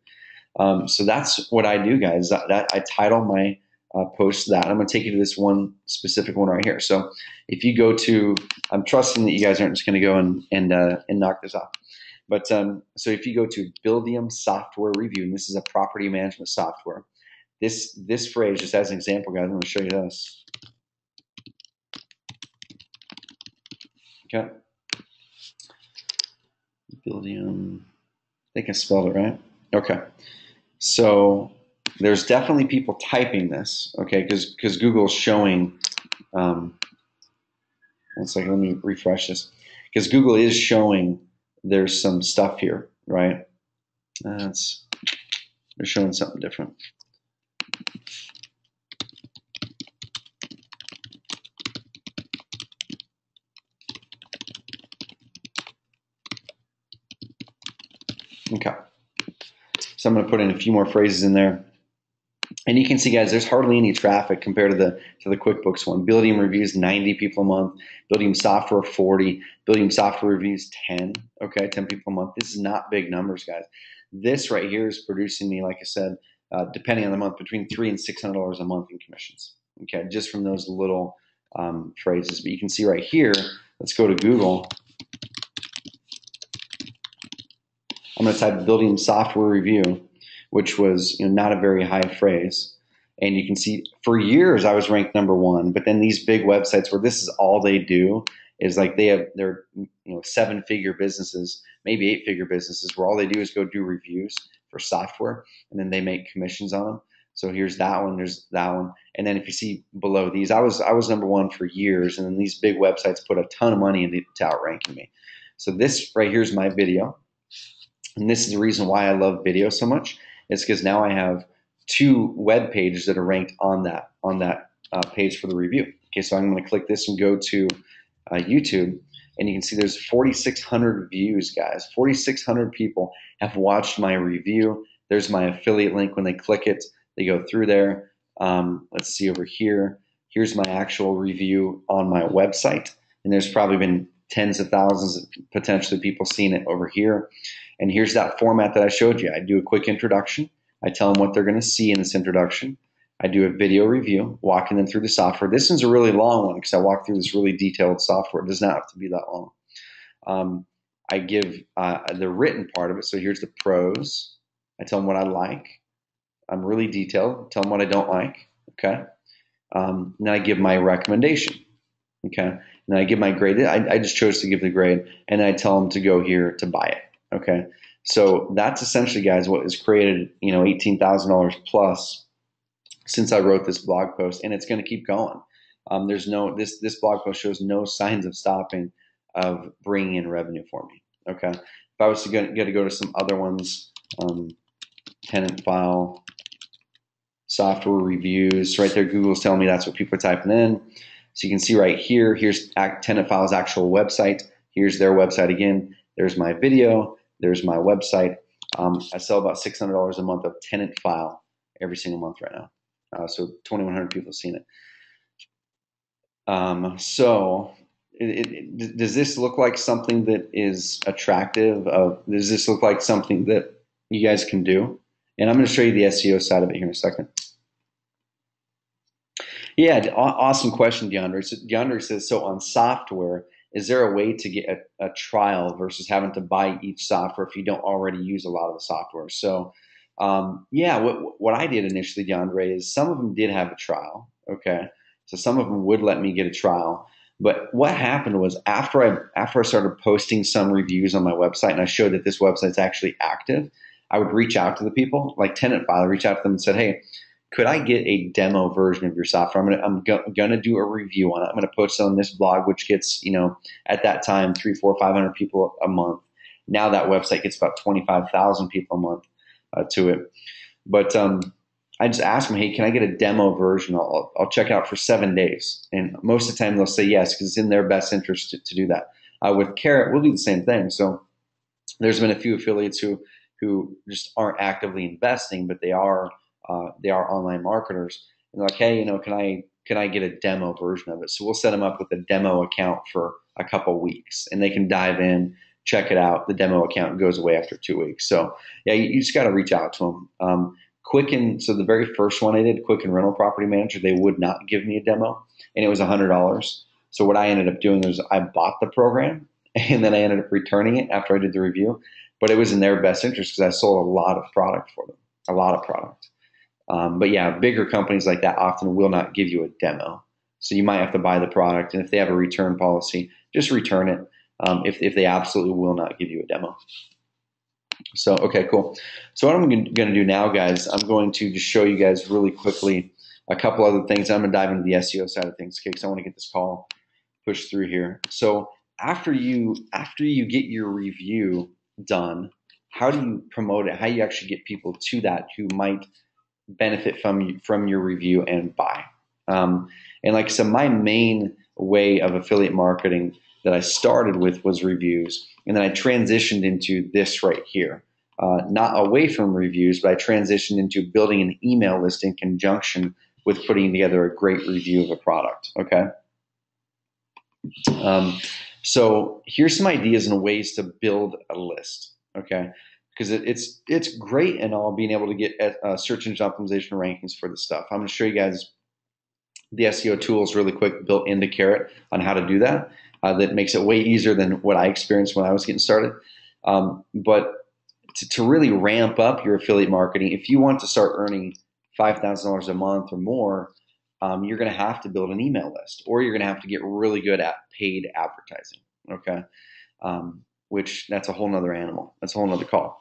So that's what I do, guys. I title my post that. I'm going to take you to this one specific one right here. So if you go to, I'm trusting that you guys aren't just going to go and knock this off. But so if you go to Buildium Software Review, and this is a property management software, this phrase, just as an example, guys, I'm going to show you this. Okay. Billion. I think I spelled it right. Okay. So there's definitely people typing this, okay, because Google's showing. Um, one second, let me refresh this. Because Google is showing there's some stuff here, right? That's they're showing something different. Okay. So I'm going to put in a few more phrases in there. And you can see, guys, there's hardly any traffic compared to the QuickBooks one. Building reviews, 90 people a month. Building software, 40. Building software reviews, 10. Okay, 10 people a month. This is not big numbers, guys. This right here is producing me, like I said, depending on the month, between $300 and $600 a month in commissions. Okay, just from those little phrases. But you can see right here. Let's go to Google. I'm going to type building software review, which was not a very high phrase. And you can see for years I was ranked #1, but then these big websites where this is all they do is like they're 7-figure businesses, maybe 8-figure businesses, where all they do is go do reviews for software and then they make commissions on them. So here's that one, there's that one. And then if you see below these, I was #1 for years, and then these big websites put a ton of money into outranking me. So this right here is my video. And this is the reason why I love video so much. It's because now I have 2 web pages that are ranked on that page for the review. Okay, so I'm going to click this and go to YouTube, and you can see there's 4,600 views, guys. 4,600 people have watched my review. There's my affiliate link. When they click it, they go through there. Let's see over here. Here's my actual review on my website, and there's probably been tens of thousands of potentially people seeing it over here. And here's that format that I showed you. I do a quick introduction. I tell them what they're going to see in this introduction. I do a video review, walking them through the software. This one's a really long one because I walk through this really detailed software. It does not have to be that long. I give the written part of it. So here's the pros. I tell them what I like. I'm really detailed. Tell them what I don't like. Okay. Then I give my recommendation. Okay. And then I give my grade. I just chose to give the grade, and then I tell them to go here to buy it. Okay, so that's essentially, guys, what has created $18,000 plus since I wrote this blog post, and it's going to keep going. There's this blog post shows no signs of stopping of bringing in revenue for me. Okay, if I was to get to go to some other ones, tenant file, software reviews, right there, Google's telling me that's what people are typing in. So you can see right here, here's tenant file's actual website. Here's their website again. There's my video. There's my website. I sell about $600 a month of tenant file every single month right now. So 2,100 people have seen it. Does this look like something that is attractive? Does this look like something that you guys can do? And I'm going to show you the SEO side of it here in a second. Yeah, awesome question, DeAndre. So DeAndre says, so on software, is there a way to get a trial versus having to buy each software if you don't already use a lot of the software? So, yeah, what I did initially, DeAndre, is some of them did have a trial. Okay, so some of them would let me get a trial. But what happened was after I started posting some reviews on my website, and I showed that this website's actually active, I would reach out to the people, like Tenant File, reach out to them and said, hey, could I get a demo version of your software? I'm gonna do a review on it. I'm gonna post it on this blog, which gets, at that time, 300, 400, 500 people a month. Now that website gets about 25,000 people a month to it. But I just asked them, hey, can I get a demo version? I'll check it out for 7 days. And most of the time they'll say yes, because it's in their best interest to do that. With Carrot, we'll do the same thing. So there's been a few affiliates who just aren't actively investing, but they are online marketers. And they're like, hey, can I get a demo version of it? So we'll set them up with a demo account for a couple weeks, and they can dive in, check it out. The demo account goes away after 2 weeks. So yeah, you just got to reach out to them. So the very first one I did, Quicken Rental Property Manager, they would not give me a demo, and it was $100. So what I ended up doing was I bought the program, and then I ended up returning it after I did the review. But it was in their best interest because I sold a lot of product for them, a lot of product. But yeah, bigger companies like that often will not give you a demo. So you might have to buy the product, and if they have a return policy, just return it. If they absolutely will not give you a demo. So, okay, cool. So what I'm going to do now, guys, I'm going to just show you guys really quickly a couple other things. I'm going to dive into the SEO side of things, okay, because I want to get this call pushed through here. So after you get your review done, how do you promote it? How do you actually get people to that who might benefit from your review and buy? And like I said, my main way of affiliate marketing that I started with was reviews, and then I transitioned into this right here. Not away from reviews, but I transitioned into building an email list in conjunction with putting together a great review of a product. Okay. So here's some ideas and ways to build a list. Okay. Because it's great and all being able to get search engine optimization rankings for the stuff. I'm going to show you guys the SEO tools really quick built into Carrot on how to do that. That makes it way easier than what I experienced when I was getting started. But to really ramp up your affiliate marketing, if you want to start earning $5,000 a month or more, you're going to have to build an email list, or you're going to have to get really good at paid advertising. Okay. Which that's a whole nother animal. That's a whole nother call.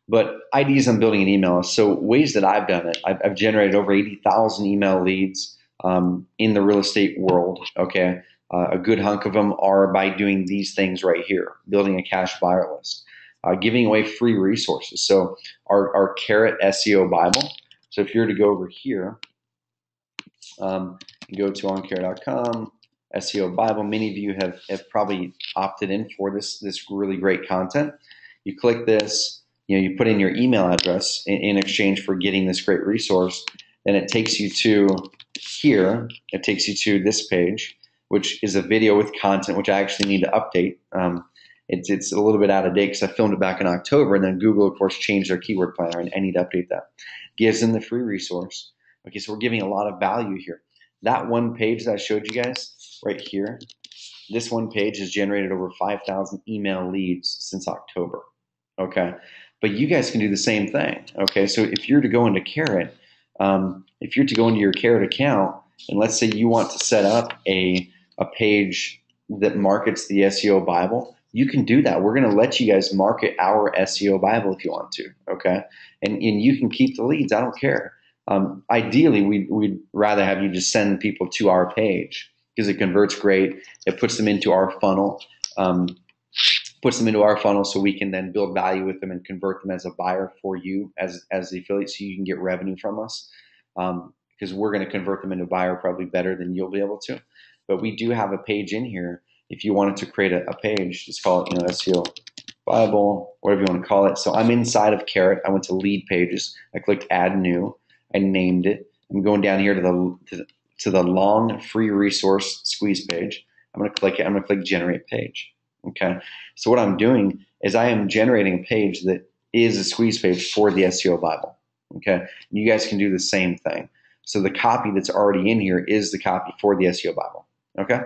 But ideas on building an email list. So ways that I've done it, I've generated over 80,000 email leads in the real estate world. Okay. A good hunk of them are by doing these things right here, building a cash buyer list, giving away free resources. So our Carrot SEO Bible. So if you were to go over here, go to oncarrot.com, SEO Bible. Many of you have probably opted in for this really great content. You click this, you put in your email address in exchange for getting this great resource. Then it takes you to here. It takes you to this page, which is a video with content, which I actually need to update. It's a little bit out of date because I filmed it back in October, and then Google, of course, changed their keyword planner, and I need to update that. Gives them the free resource. Okay, so we're giving a lot of value here. That one page that I showed you guys right here, this one page has generated over 5,000 email leads since October. Okay, but you guys can do the same thing. Okay, so if you're to go into Carrot, if you're to go into your Carrot account, and let's say you want to set up a page that markets the SEO Bible, you can do that. We're going to let you guys market our SEO Bible if you want to. Okay, and you can keep the leads. I don't care. Ideally, we'd rather have you just send people to our page because it converts great. It puts them into our funnel, so we can then build value with them and convert them as a buyer for you as the affiliate, so you can get revenue from us. Because we're going to convert them into a buyer probably better than you'll be able to. But we do have a page in here. If you wanted to create a page, just call it SEO Bible, whatever you want to call it. So I'm inside of Carrot. I went to lead pages. I clicked add new. I named it. I'm going down here to the long free resource squeeze page. I'm going to click it. I'm going to click generate page. Okay. So what I'm doing is I am generating a page that is a squeeze page for the SEO Bible. Okay. And you guys can do the same thing. So the copy that's already in here is the copy for the SEO Bible. Okay.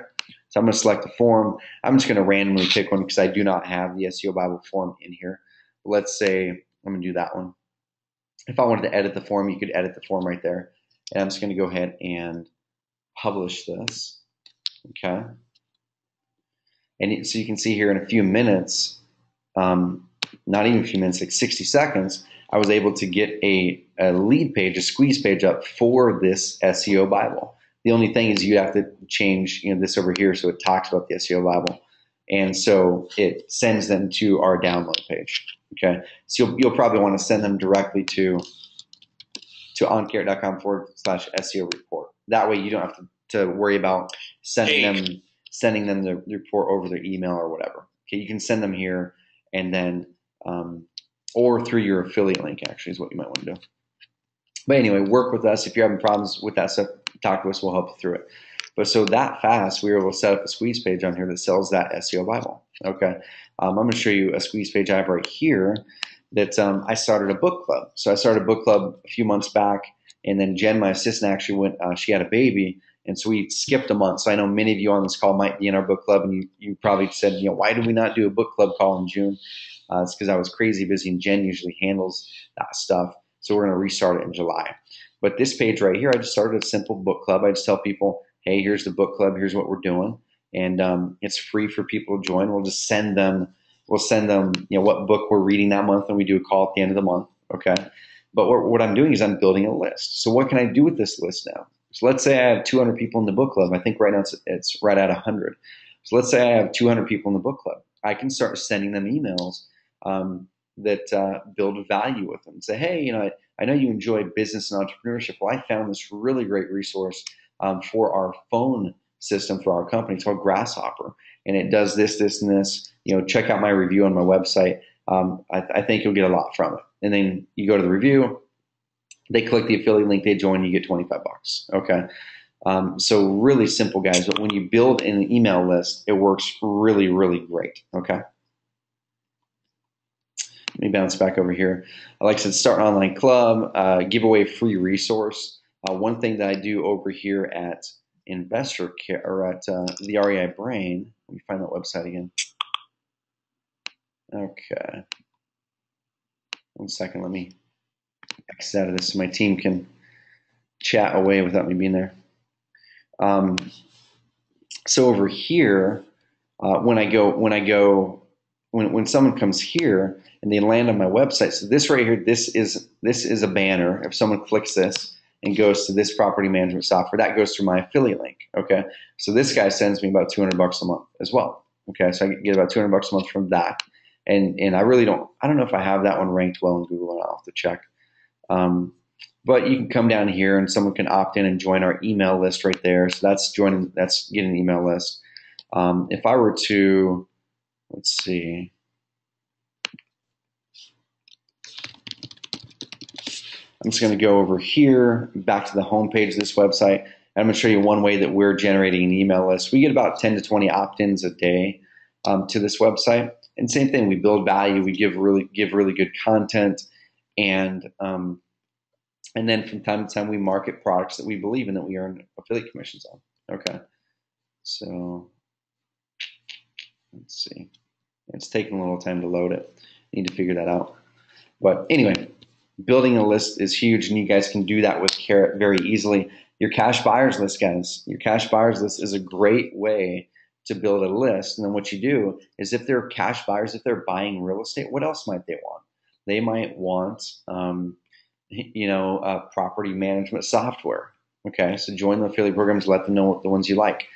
So I'm going to select a form. I'm just going to randomly pick one because I do not have the SEO Bible form in here. Let's say I'm going to do that one. If I wanted to edit the form, you could edit the form right there. And I'm just going to go ahead and publish this. Okay. And so you can see here in a few minutes, not even a few minutes, like 60 seconds, I was able to get a lead page, a squeeze page up for this SEO Bible. The only thing is you have to change this over here so it talks about the SEO Bible. And so it sends them to our download page. Okay, so you'll probably want to send them directly to oncarrot.com/SEO report. That way you don't have to worry about sending them the report over their email or whatever. Okay, you can send them here and then or through your affiliate link actually is what you might want to do. But anyway, work with us. If you're having problems with that stuff, talk to us. We'll help you through it. But so that fast, we were able to set up a squeeze page on here that sells that SEO Bible. Okay, I'm going to show you a squeeze page I have right here that I started a book club. So I started a book club a few months back, and then Jen, my assistant, actually went. She had a baby, and so we skipped a month. So I know many of you on this call might be in our book club, and you probably said, why did we not do a book club call in June? It's because I was crazy busy, and Jen usually handles that stuff. So we're going to restart it in July. But this page right here, I just started a simple book club. I just tell people, hey, here's the book club, here's what we're doing, and it's free for people to join. We'll send them, what book we're reading that month, and we do a call at the end of the month. Okay. But what I'm doing is I'm building a list. So what can I do with this list now? So let's say I have 200 people in the book club. I think right now it's right at 100. So let's say I have 200 people in the book club. I can start sending them emails that build value with them. Say, hey, I know you enjoy business and entrepreneurship. Well, I found this really great resource for our phone system for our company. It's called Grasshopper, and it does this, this, and this. Check out my review on my website. I think you'll get a lot from it. And then you go to the review, they click the affiliate link, they join, you get 25 bucks. Okay. So really simple, guys. But when you build an email list, it works really, really great. Okay. Let me bounce back over here. Like I said, start an online club, give away a free resource. One thing that I do over here at Investor Care, or at the REI Brain, let me find that website again. Okay. 1 second, let me exit out of this so my team can chat away without me being there. So over here, when someone comes here and they land on my website, so this right here, this is a banner. If someone clicks this and goes to this property management software, that goes through my affiliate link. Okay, so this guy sends me about 200 bucks a month as well. Okay, so I get about 200 bucks a month from that, and I don't know if I have that one ranked well in Google, and I'll have to check. But you can come down here and someone can opt in and join our email list right there. So that's getting an email list. If I were to, let's see. I'm just going to go over here, back to the home page of this website. And I'm going to show you one way that we're generating an email list. We get about 10 to 20 opt-ins a day to this website. And same thing, we build value, we give really good content, and then from time to time we market products that we believe in that we earn affiliate commissions on. Okay, so let's see. It's taking a little time to load it. Need to figure that out. But anyway, building a list is huge, and you guys can do that with Carrot very easily. Your cash buyers list, guys. Your cash buyers list is a great way to build a list. And then what you do is, if they're cash buyers, if they're buying real estate, what else might they want? They might want, property management software. Okay, so join the affiliate programs, let them know what the ones you like.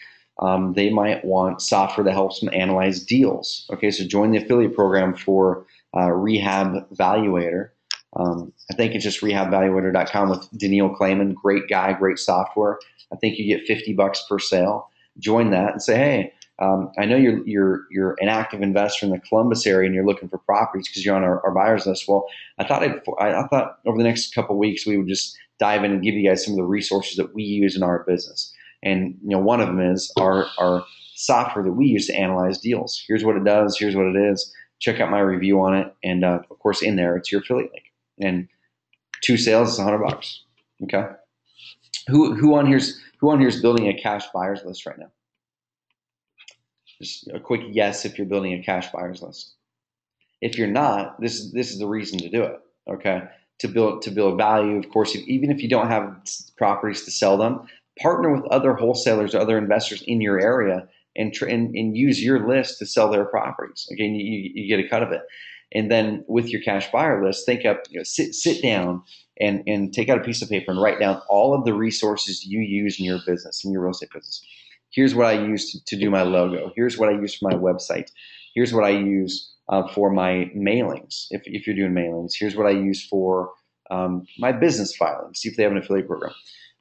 They might want software that helps them analyze deals. Okay, so join the affiliate program for Rehab Valuator. I think it's just rehabvaluator.com with Daniil Clayman. Great guy, great software. I think you get 50 bucks per sale. Join that and say, hey, I know you're an active investor in the Columbus area and you're looking for properties because you're on our buyers list. Well, I thought over the next couple of weeks we would just dive in and give you guys some of the resources that we use in our business. And one of them is our software that we use to analyze deals. Here's what it does. Here's what it is. Check out my review on it, and of course in there it's your affiliate link. And 2 sales is 100 bucks. Okay. Who on here's building a cash buyers list right now? Just a quick yes if you're building a cash buyers list. If you're not, this is the reason to do it. Okay. To build value, of course, even if you don't have properties to sell them, partner with other wholesalers or other investors in your area and use your list to sell their properties. Okay, and you get a cut of it. And then with your cash buyer list, think up, sit down and take out a piece of paper and write down all of the resources you use in your business, in your real estate business. Here's what I use to do my logo. Here's what I use for my website. Here's what I use for my mailings, if you're doing mailings. Here's what I use for my business filing. See if they have an affiliate program.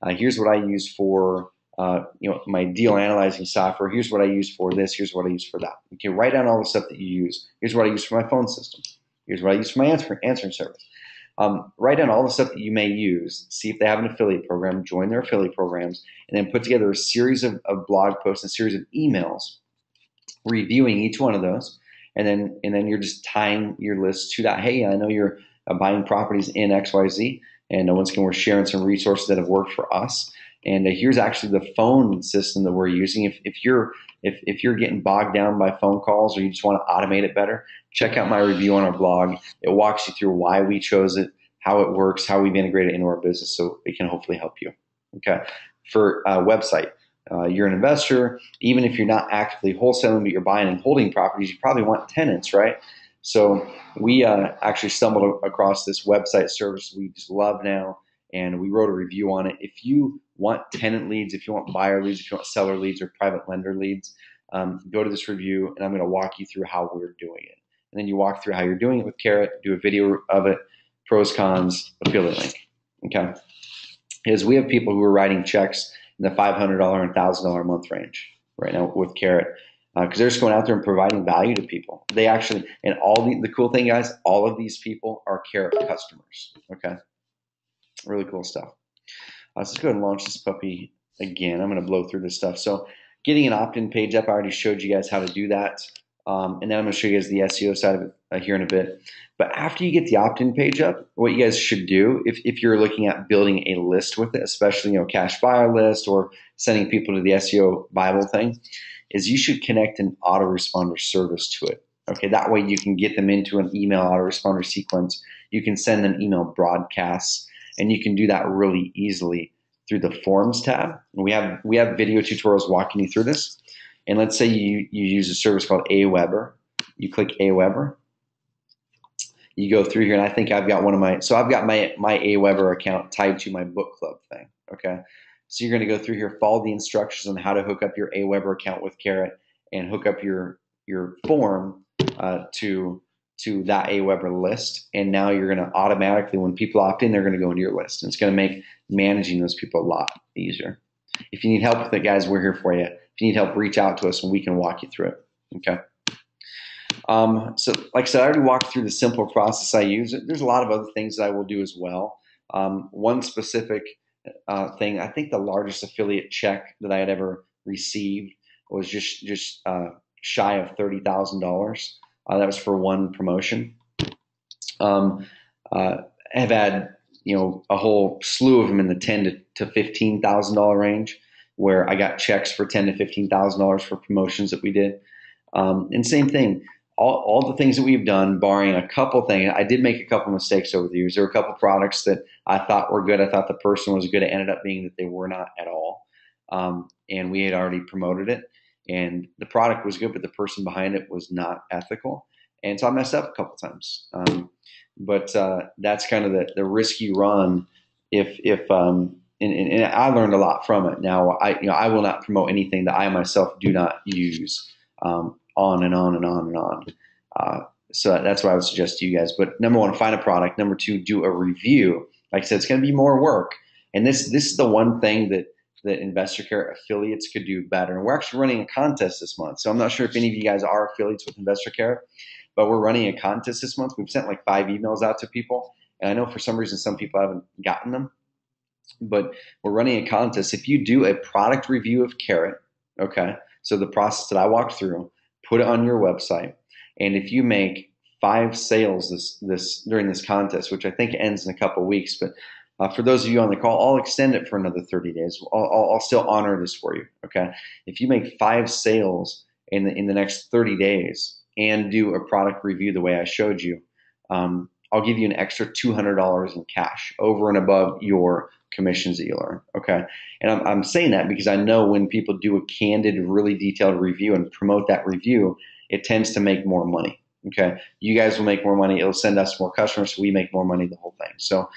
Here's what I use for my deal analyzing software. Here's what I use for this. Here's what I use for that. Okay, write down all the stuff that you use. Here's what I use for my phone system. Here's what I use for my answering service. Write down all the stuff that you may use. See if they have an affiliate program. Join their affiliate programs, and then put together a series of blog posts, a series of emails, reviewing each one of those, and then you're just tying your list to that. Hey, I know you're buying properties in XYZ, and once again, we're sharing some resources that have worked for us. And here's actually the phone system that we're using. If you're getting bogged down by phone calls, or you just want to automate it better, check out my review on our blog. It walks you through why we chose it, how it works, how we've integrated it into our business, so it can hopefully help you. Okay. For website, you're an investor, even if you're not actively wholesaling, but you're buying and holding properties, you probably want tenants, right? So we actually stumbled across this website service we just love now, and we wrote a review on it. If you want tenant leads, if you want buyer leads, if you want seller leads or private lender leads, go to this review, and I'm going to walk you through how we're doing it. And then you walk through how you're doing it with Carrot, do a video of it, pros, cons, affiliate link. Okay. Because we have people who are writing checks in the $500 and $1,000 a month range right now with Carrot, because they're just going out there and providing value to people. They actually, and all the cool thing, guys, all of these people are Carrot customers. Okay. Really cool stuff. Let's go ahead and launch this puppy again. I'm going to blow through this stuff. So getting an opt-in page up, I already showed you guys how to do that. And then I'm going to show you guys the SEO side of it here in a bit. But after you get the opt-in page up, what you guys should do, if you're looking at building a list with it, especially cash buyer list or sending people to the SEO Bible thing, is you should connect an autoresponder service to it. Okay, that way you can get them into an email autoresponder sequence. You can send them email broadcasts, and you can do that really easily through the Forms tab. We have video tutorials walking you through this. And let's say you use a service called Aweber. You click Aweber. You go through here, and I think I've got I've got my Aweber account tied to my book club thing. Okay, so you're going to go through here, follow the instructions on how to hook up your Aweber account with Carrot, and hook up your form to that Aweber list. And now you're going to automatically, when people opt in, they're going to go into your list, and it's going to make managing those people a lot easier. If you need help with it, guys, we're here for you. If you need help, reach out to us and we can walk you through it. Okay. So like I said, I already walked through the simple process I use. There's a lot of other things that I will do as well. One specific thing, I think the largest affiliate check that I had ever received was just shy of $30,000. That was for one promotion. I've had a whole slew of them in the $10,000 to $15,000 range, where I got checks for $10,000 to $15,000 for promotions that we did. And same thing, all the things that we've done, barring a couple things. I did make a couple mistakes over the years. There were a couple products that I thought were good. I thought the person was good. It ended up being that they were not at all. And we had already promoted it, and the product was good, but the person behind it was not ethical. And so I messed up a couple times. But that's kind of the risk you run and I learned a lot from it. Now I will not promote anything that I myself do not use, on and on and on and on. So that's what I would suggest to you guys. But number one, find a product. Number two, do a review. Like I said, it's going to be more work. And this is the one thing that Investor Care affiliates could do better. And we're actually running a contest this month. So I'm not sure if any of you guys are affiliates with Investor Care, but we're running a contest this month. We've sent like 5 emails out to people. And I know for some reason some people haven't gotten them. But we're running a contest. If you do a product review of Carrot, okay, so the process that I walked through, put it on your website, and if you make 5 sales this during this contest, which I think ends in a couple of weeks, but for those of you on the call, I'll extend it for another 30 days. I'll still honor this for you, okay? If you make 5 sales in the next 30 days and do a product review the way I showed you, I'll give you an extra $200 in cash over and above your commissions that you earn. Okay. And I'm saying that because I know when people do a candid, really detailed review and promote that review, it tends to make more money. Okay. You guys will make more money. It'll send us more customers. So we make more money, the whole thing. So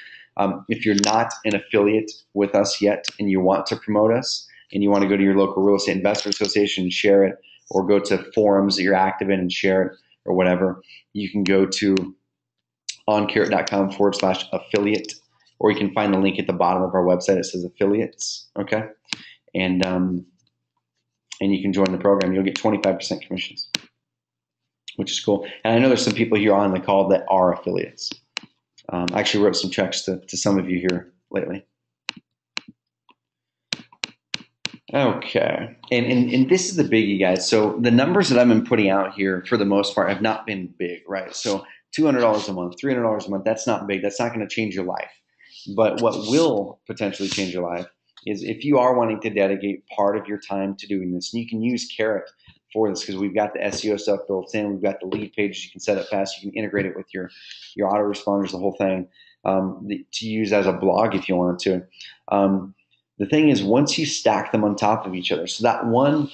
if you're not an affiliate with us yet and you want to promote us and you want to go to your local real estate investor association and share it, or go to forums that you're active in and share it or whatever, you can go to oncarrot.com/affiliate, or you can find the link at the bottom of our website. It says affiliates. Okay. And you can join the program. You'll get 25% commissions, which is cool. And I know there's some people here on the call that are affiliates. I actually wrote some checks to some of you here lately. Okay. And this is the biggie, guys. So the numbers that I've been putting out here for the most part have not been big, right? So $200 a month, $300 a month, that's not big. That's not going to change your life. But what will potentially change your life is if you are wanting to dedicate part of your time to doing this, and you can use Carrot for this because we've got the SEO stuff built in. We've got the lead pages. You can set it fast. You can integrate it with your autoresponders, the whole thing, to use as a blog if you want to. The thing is, once you stack them on top of each other, so that one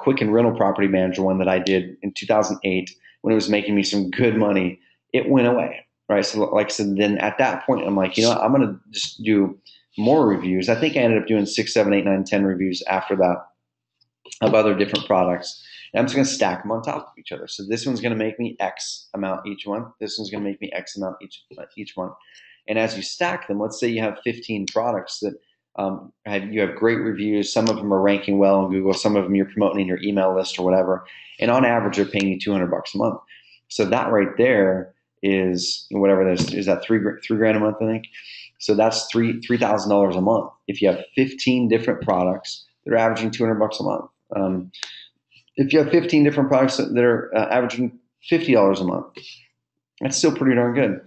quick and rental property manager one that I did in 2008 when it was making me some good money, it went away, right? So like I said, then at that point, I'm like, you know what, I'm going to just do more reviews. I think I ended up doing 6, 7, 8, 9, 10 reviews after that of other different products. And I'm just going to stack them on top of each other. So this one's going to make me X amount each one. This one's going to make me X amount each one. And as you stack them, let's say you have 15 products that you have great reviews. Some of them are ranking well on Google. Some of them you're promoting in your email list or whatever. And on average, they're paying you $200 a month. So that right there is whatever that is that three grand a month, I think. So that's $3,000 a month. If you have 15 different products, they're averaging $200 a month. If you have 15 different products that are averaging $50 a month, that's still pretty darn good.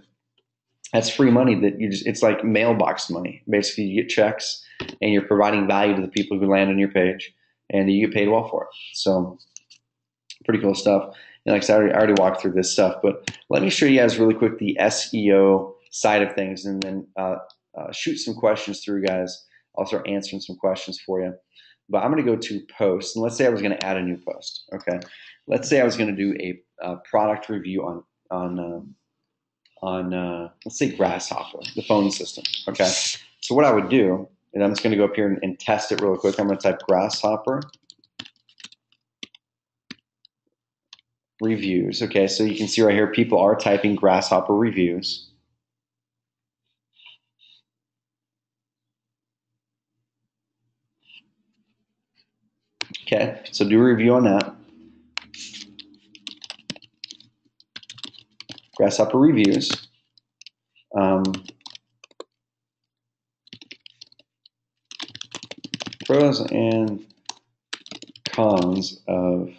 That's free money that it's like mailbox money. Basically, you get checks and you're providing value to the people who land on your page and you get paid well for it. So pretty cool stuff. And like I said, I already walked through this stuff, but let me show you guys really quick the SEO side of things and then shoot some questions through, guys. I'll start answering some questions for you. But I'm going to go to posts, and let's say I was going to add a new post. Okay, let's say I was going to do a product review on let's say Grasshopper, the phone system. Okay, so what I would do, and I'm just going to go up here and test it real quick. I'm going to type Grasshopper reviews. Okay, so you can see right here, people are typing Grasshopper reviews. Okay, so do a review on that. Grasshopper reviews. Pros and cons of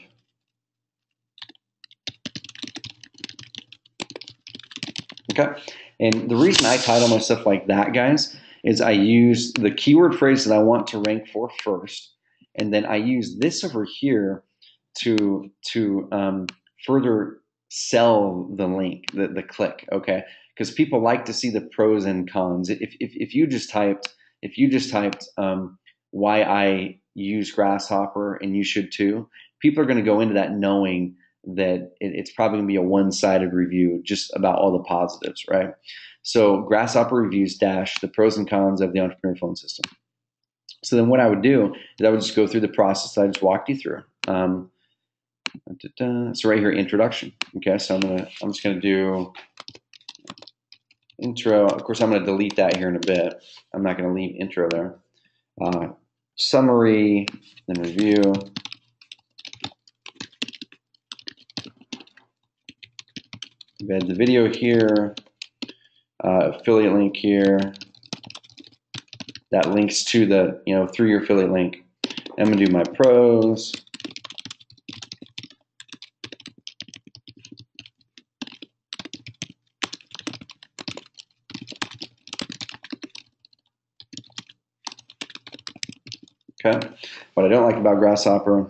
okay. And the reason I title my stuff like that, guys, is I use the keyword phrase that I want to rank for first, and then I use this over here to further sell the link, the click. Okay, because people like to see the pros and cons. If you just typed why I use Grasshopper and you should too, people are going to go into that knowing that it's probably going to be a one-sided review just about all the positives, right? So Grasshopper reviews dash the pros and cons of the entrepreneur phone system. So then what I would do is I would just go through the process that I just walked you through. So right here, introduction. Okay, so I'm just gonna do intro. Of course, I'm gonna delete that here in a bit. I'm not gonna leave intro there. Summary, then review. Embed the video here, affiliate link here. That links to the, through your affiliate link. I'm gonna do my pros. Okay, what I don't like about Grasshopper.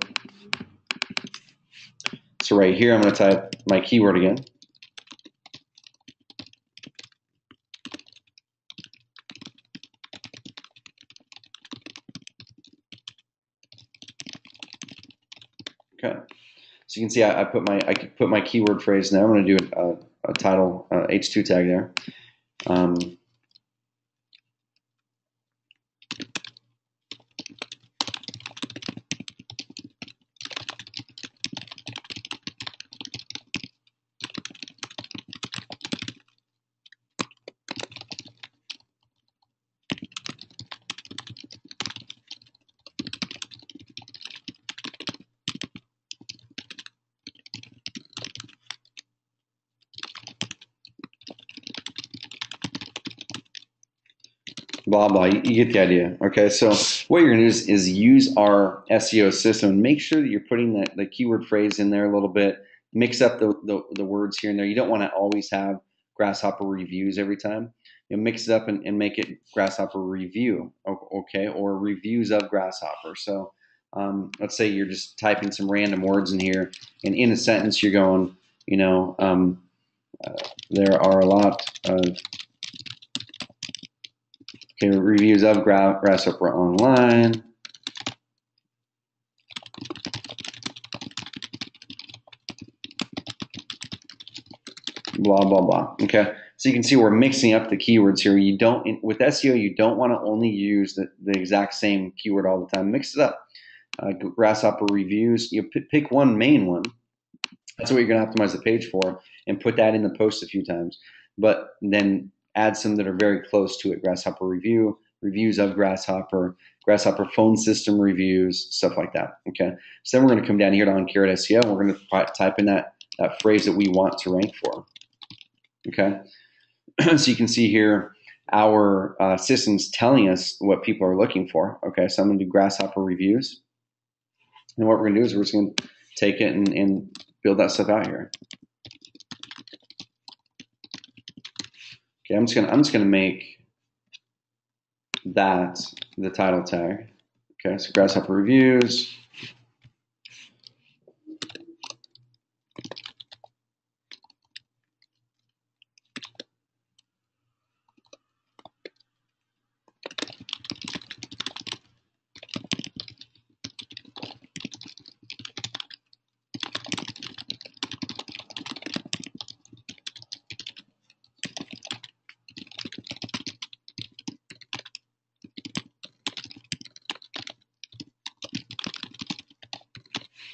So right here, I'm gonna type my keyword again. Okay, so you can see I could put my keyword phrase now. I'm going to do a title H2 tag there. Blah blah. You get the idea. Okay, so what you're going to do is use our SEO system and make sure that you're putting the keyword phrase in there a little bit. Mix up the words here and there. You don't want to always have Grasshopper reviews every time. Mix it up and make it Grasshopper review, okay, or reviews of Grasshopper. So let's say you're just typing some random words in here, and in a sentence you're going, there are a lot of Okay, reviews of Grasshopper online. Blah, blah, blah. Okay. So you can see we're mixing up the keywords here. You don't, with SEO, you don't want to only use the exact same keyword all the time. Mix it up. Grasshopper reviews, you pick one main one. That's what you're going to optimize the page for and put that in the post a few times. But then add some that are very close to it. Grasshopper review, reviews of Grasshopper, Grasshopper phone system reviews, stuff like that. Okay. So then we're going to come down here to on Carrot SEO. And we're going to type in that phrase that we want to rank for. Okay. So you can see here our system's telling us what people are looking for. Okay. So I'm going to do Grasshopper reviews. And what we're going to do is we're just going to take it and build that stuff out here. Okay, I'm just gonna make that the title tag. Okay, so Grasshopper reviews.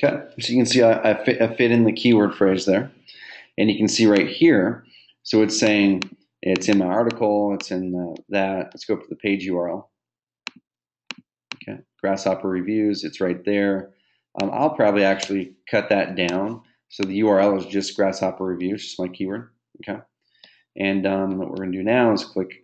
Okay, so you can see I fit in the keyword phrase there. And you can see right here, so it's saying it's in my article, it's in that. Let's go up to the page URL. Okay, Grasshopper reviews, it's right there. I'll probably actually cut that down. So the URL is just Grasshopper reviews, just my keyword. Okay, and what we're going to do now is click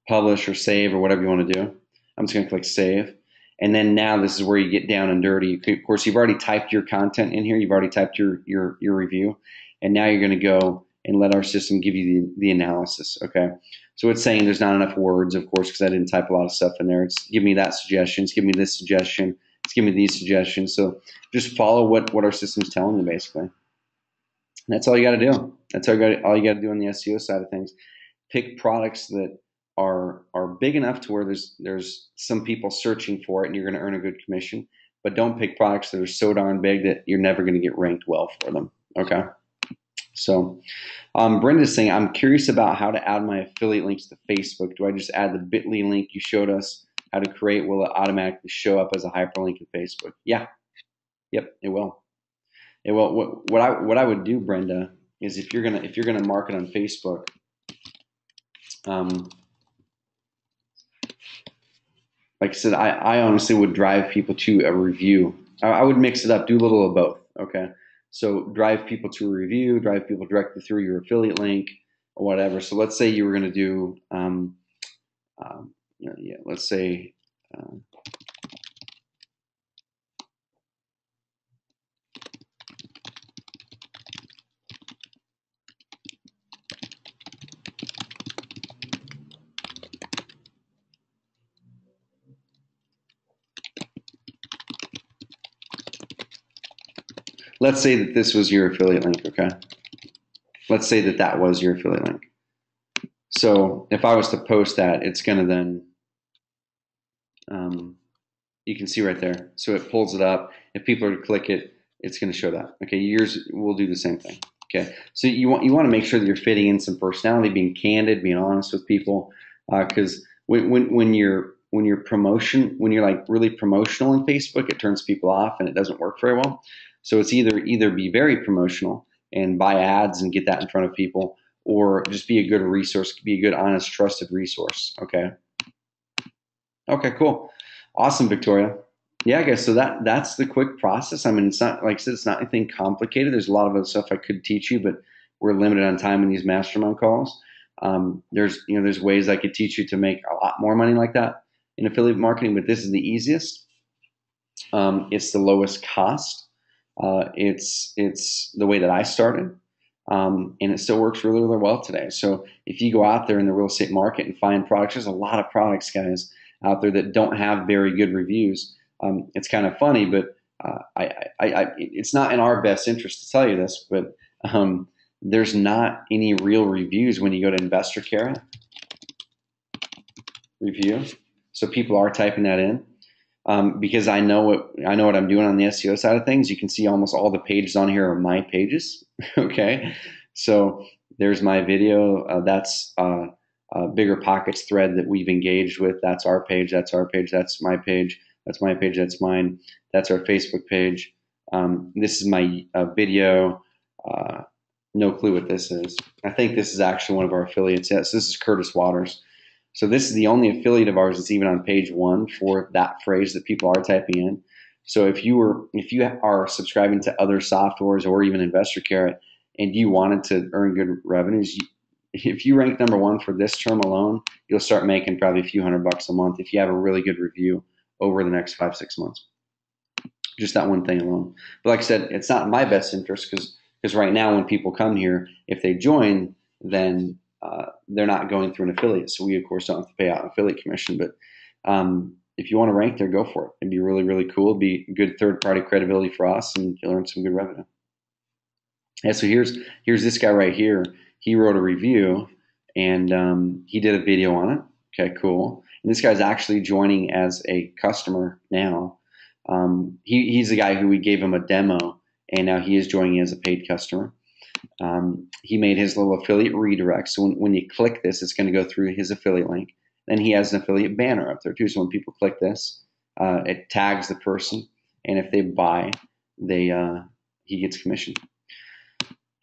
publish or save or whatever you want to do. I'm just going to click save. And then now this is where you get down and dirty. Of course, you've already typed your content in here. You've already typed your review. And now you're going to go and let our system give you the analysis. Okay. So it's saying there's not enough words, of course, because I didn't type a lot of stuff in there. It's give me that suggestion. It's give me this suggestion. It's give me these suggestions. So just follow what our system's telling you, basically. And that's all you got to do. That's all you got to do on the SEO side of things. Pick products that are big enough to where there's some people searching for it and you're going to earn a good commission, but don't pick products that are so darn big that you're never going to get ranked well for them. Okay. So Brenda's saying, I'm curious about how to add my affiliate links to Facebook. Do I just add the bit.ly link you showed us how to create? Will it automatically show up as a hyperlink in Facebook? Yeah. Yep, it will. It will. What I would do, Brenda, is if you're gonna market on Facebook, like I said, I honestly would drive people to a review. I would mix it up, do a little of both. Okay, so drive people to a review, drive people directly through your affiliate link or whatever. So let's say you were going to do, let's say. Let's say that this was your affiliate link, okay? Let's say that that was your affiliate link. So if I was to post that, it's going to then, you can see right there. So it pulls it up. If people are to click it, it's going to show that. Okay, yours will do the same thing. Okay, so you want to make sure that you're fitting in some personality, being candid, being honest with people, because when you're like really promotional in Facebook, it turns people off and it doesn't work very well. So it's either be very promotional and buy ads and get that in front of people, or just be a good resource, be a good, honest, trusted resource. Okay. Okay, cool. Awesome, Victoria. Yeah, I guess so that's the quick process. I mean, it's not, like I said, it's not anything complicated. There's a lot of other stuff I could teach you, but we're limited on time in these mastermind calls. There's ways I could teach you to make a lot more money like that in affiliate marketing, but this is the easiest. It's the lowest cost. It's the way that I started, and it still works really, really well today. So if you go out there in the real estate market and find products, there's a lot of products, guys, out there that don't have very good reviews. It's kind of funny, but it's not in our best interest to tell you this, but there's not any real reviews when you go to Investor Care. review. So people are typing that in. Because I know what I'm doing on the SEO side of things. You can see almost all the pages on here are my pages. Okay, so there's my video. That's Bigger Pockets thread that we've engaged with. That's our page. That's our page. That's my page. That's my page. That's mine. That's our Facebook page. This is my video. No clue what this is. I think this is actually one of our affiliates. Yes, this is Curtis Waters. So this is the only affiliate of ours that's even on page one for that phrase that people are typing in. So if you are subscribing to other softwares or even Investor Carrot and you wanted to earn good revenues, if you rank number one for this term alone, you'll start making probably a few $100 a month if you have a really good review over the next 5-6 months. Just that one thing alone. But like I said, it's not in my best interest because right now when people come here, if they join, then they're not going through an affiliate. So we, of course, don't have to pay out an affiliate commission. But if you want to rank there, go for it. It'd be really, really cool. It'd be good third-party credibility for us, and you'll earn some good revenue. Yeah, so here's this guy right here. He wrote a review, and he did a video on it. Okay, cool. And this guy's actually joining as a customer now. He's the guy who we gave him a demo, and now he is joining as a paid customer. He made his little affiliate redirect. So when you click this, it's going to go through his affiliate link. Then he has an affiliate banner up there too. So when people click this, it tags the person, and if they buy, he gets commission.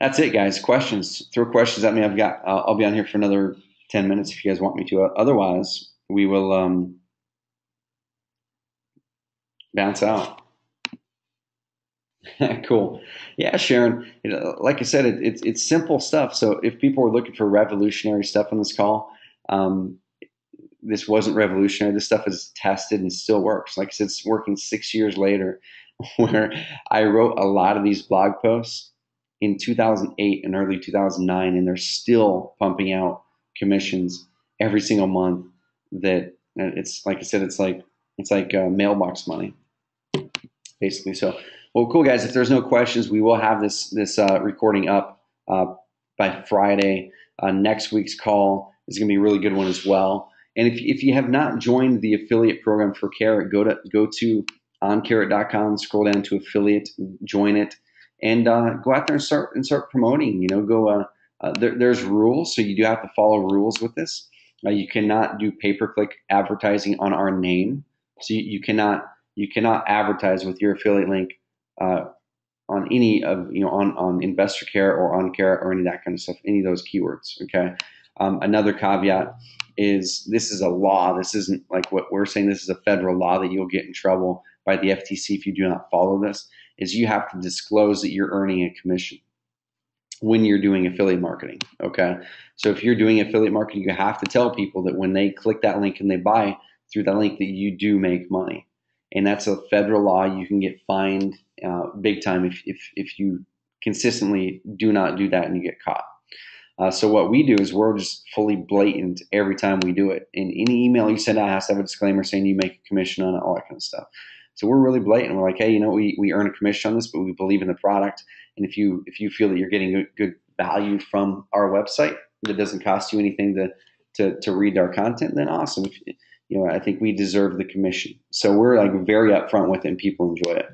That's it, guys. Questions? Throw questions at me. I'll be on here for another 10 minutes if you guys want me to. Otherwise, we will bounce out. Cool. Yeah, Sharon. Like I said, it's simple stuff. So if people are looking for revolutionary stuff on this call, this wasn't revolutionary. This stuff is tested and still works. Like I said, it's working 6 years later, where I wrote a lot of these blog posts in 2008 and early 2009, and they're still pumping out commissions every single month. That it's like I said, it's like mailbox money, basically. So, well, cool, guys. If there's no questions, we will have this recording up by Friday. Next week's call is going to be a really good one as well. And if you have not joined the affiliate program for Carrot, go to oncarrot.com, scroll down to affiliate, join it, and go out there and start promoting. There's rules, so you do have to follow rules with this. You cannot do pay-per-click advertising on our name, so you cannot advertise with your affiliate link on any of on Investor Carrot or on Carrot or any of that kind of stuff, any of those keywords. Okay. Another caveat is this is a law. This isn't like what we're saying. This is a federal law that you'll get in trouble by the FTC if you do not follow this. Is you have to disclose that you're earning a commission when you're doing affiliate marketing. Okay. So if you're doing affiliate marketing, you have to tell people that when they click that link and they buy through that link that you do make money. And that's a federal law. You can get fined big time if you consistently do not do that and you get caught. So what we do is we're just fully blatant every time we do it. And any email you send out has to have a disclaimer saying you make a commission on it, all that kind of stuff. So we're really blatant. We're like, hey, we earn a commission on this, but we believe in the product. And if you feel that you're getting good value from our website that doesn't cost you anything to read our content, then awesome. I think we deserve the commission. So we're like very upfront with it, and people enjoy it.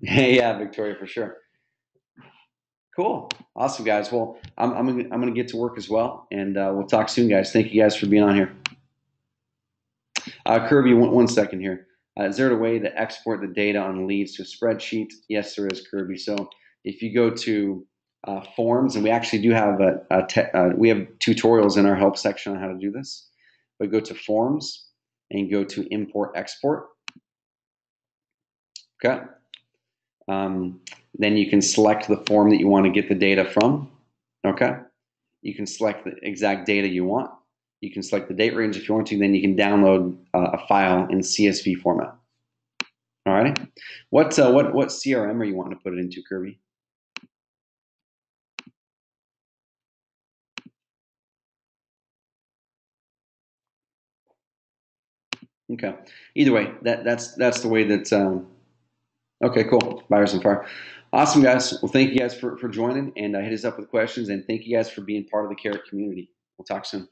Yeah, Victoria, for sure. Cool. Awesome, guys. Well, I'm gonna get to work as well, and we'll talk soon, guys. Thank you guys for being on here. Kirby, one second here. Is there a way to export the data on leads to a spreadsheet? Yes, there is, Kirby. So if you go to forms, and we actually do have we have tutorials in our help section on how to do this. But go to forms and go to import export. Okay. Then you can select the form that you want to get the data from. Okay. You can select the exact data you want. You can select the date range if you want to. Then you can download a file in CSV format. All right. What CRM are you wanting to put it into, Kirby? Okay. Either way, that's the way that. Okay, cool. Buyers and fire. Awesome, guys. Well, thank you guys for joining, and hit us up with questions, and thank you guys for being part of the Carrot community. We'll talk soon.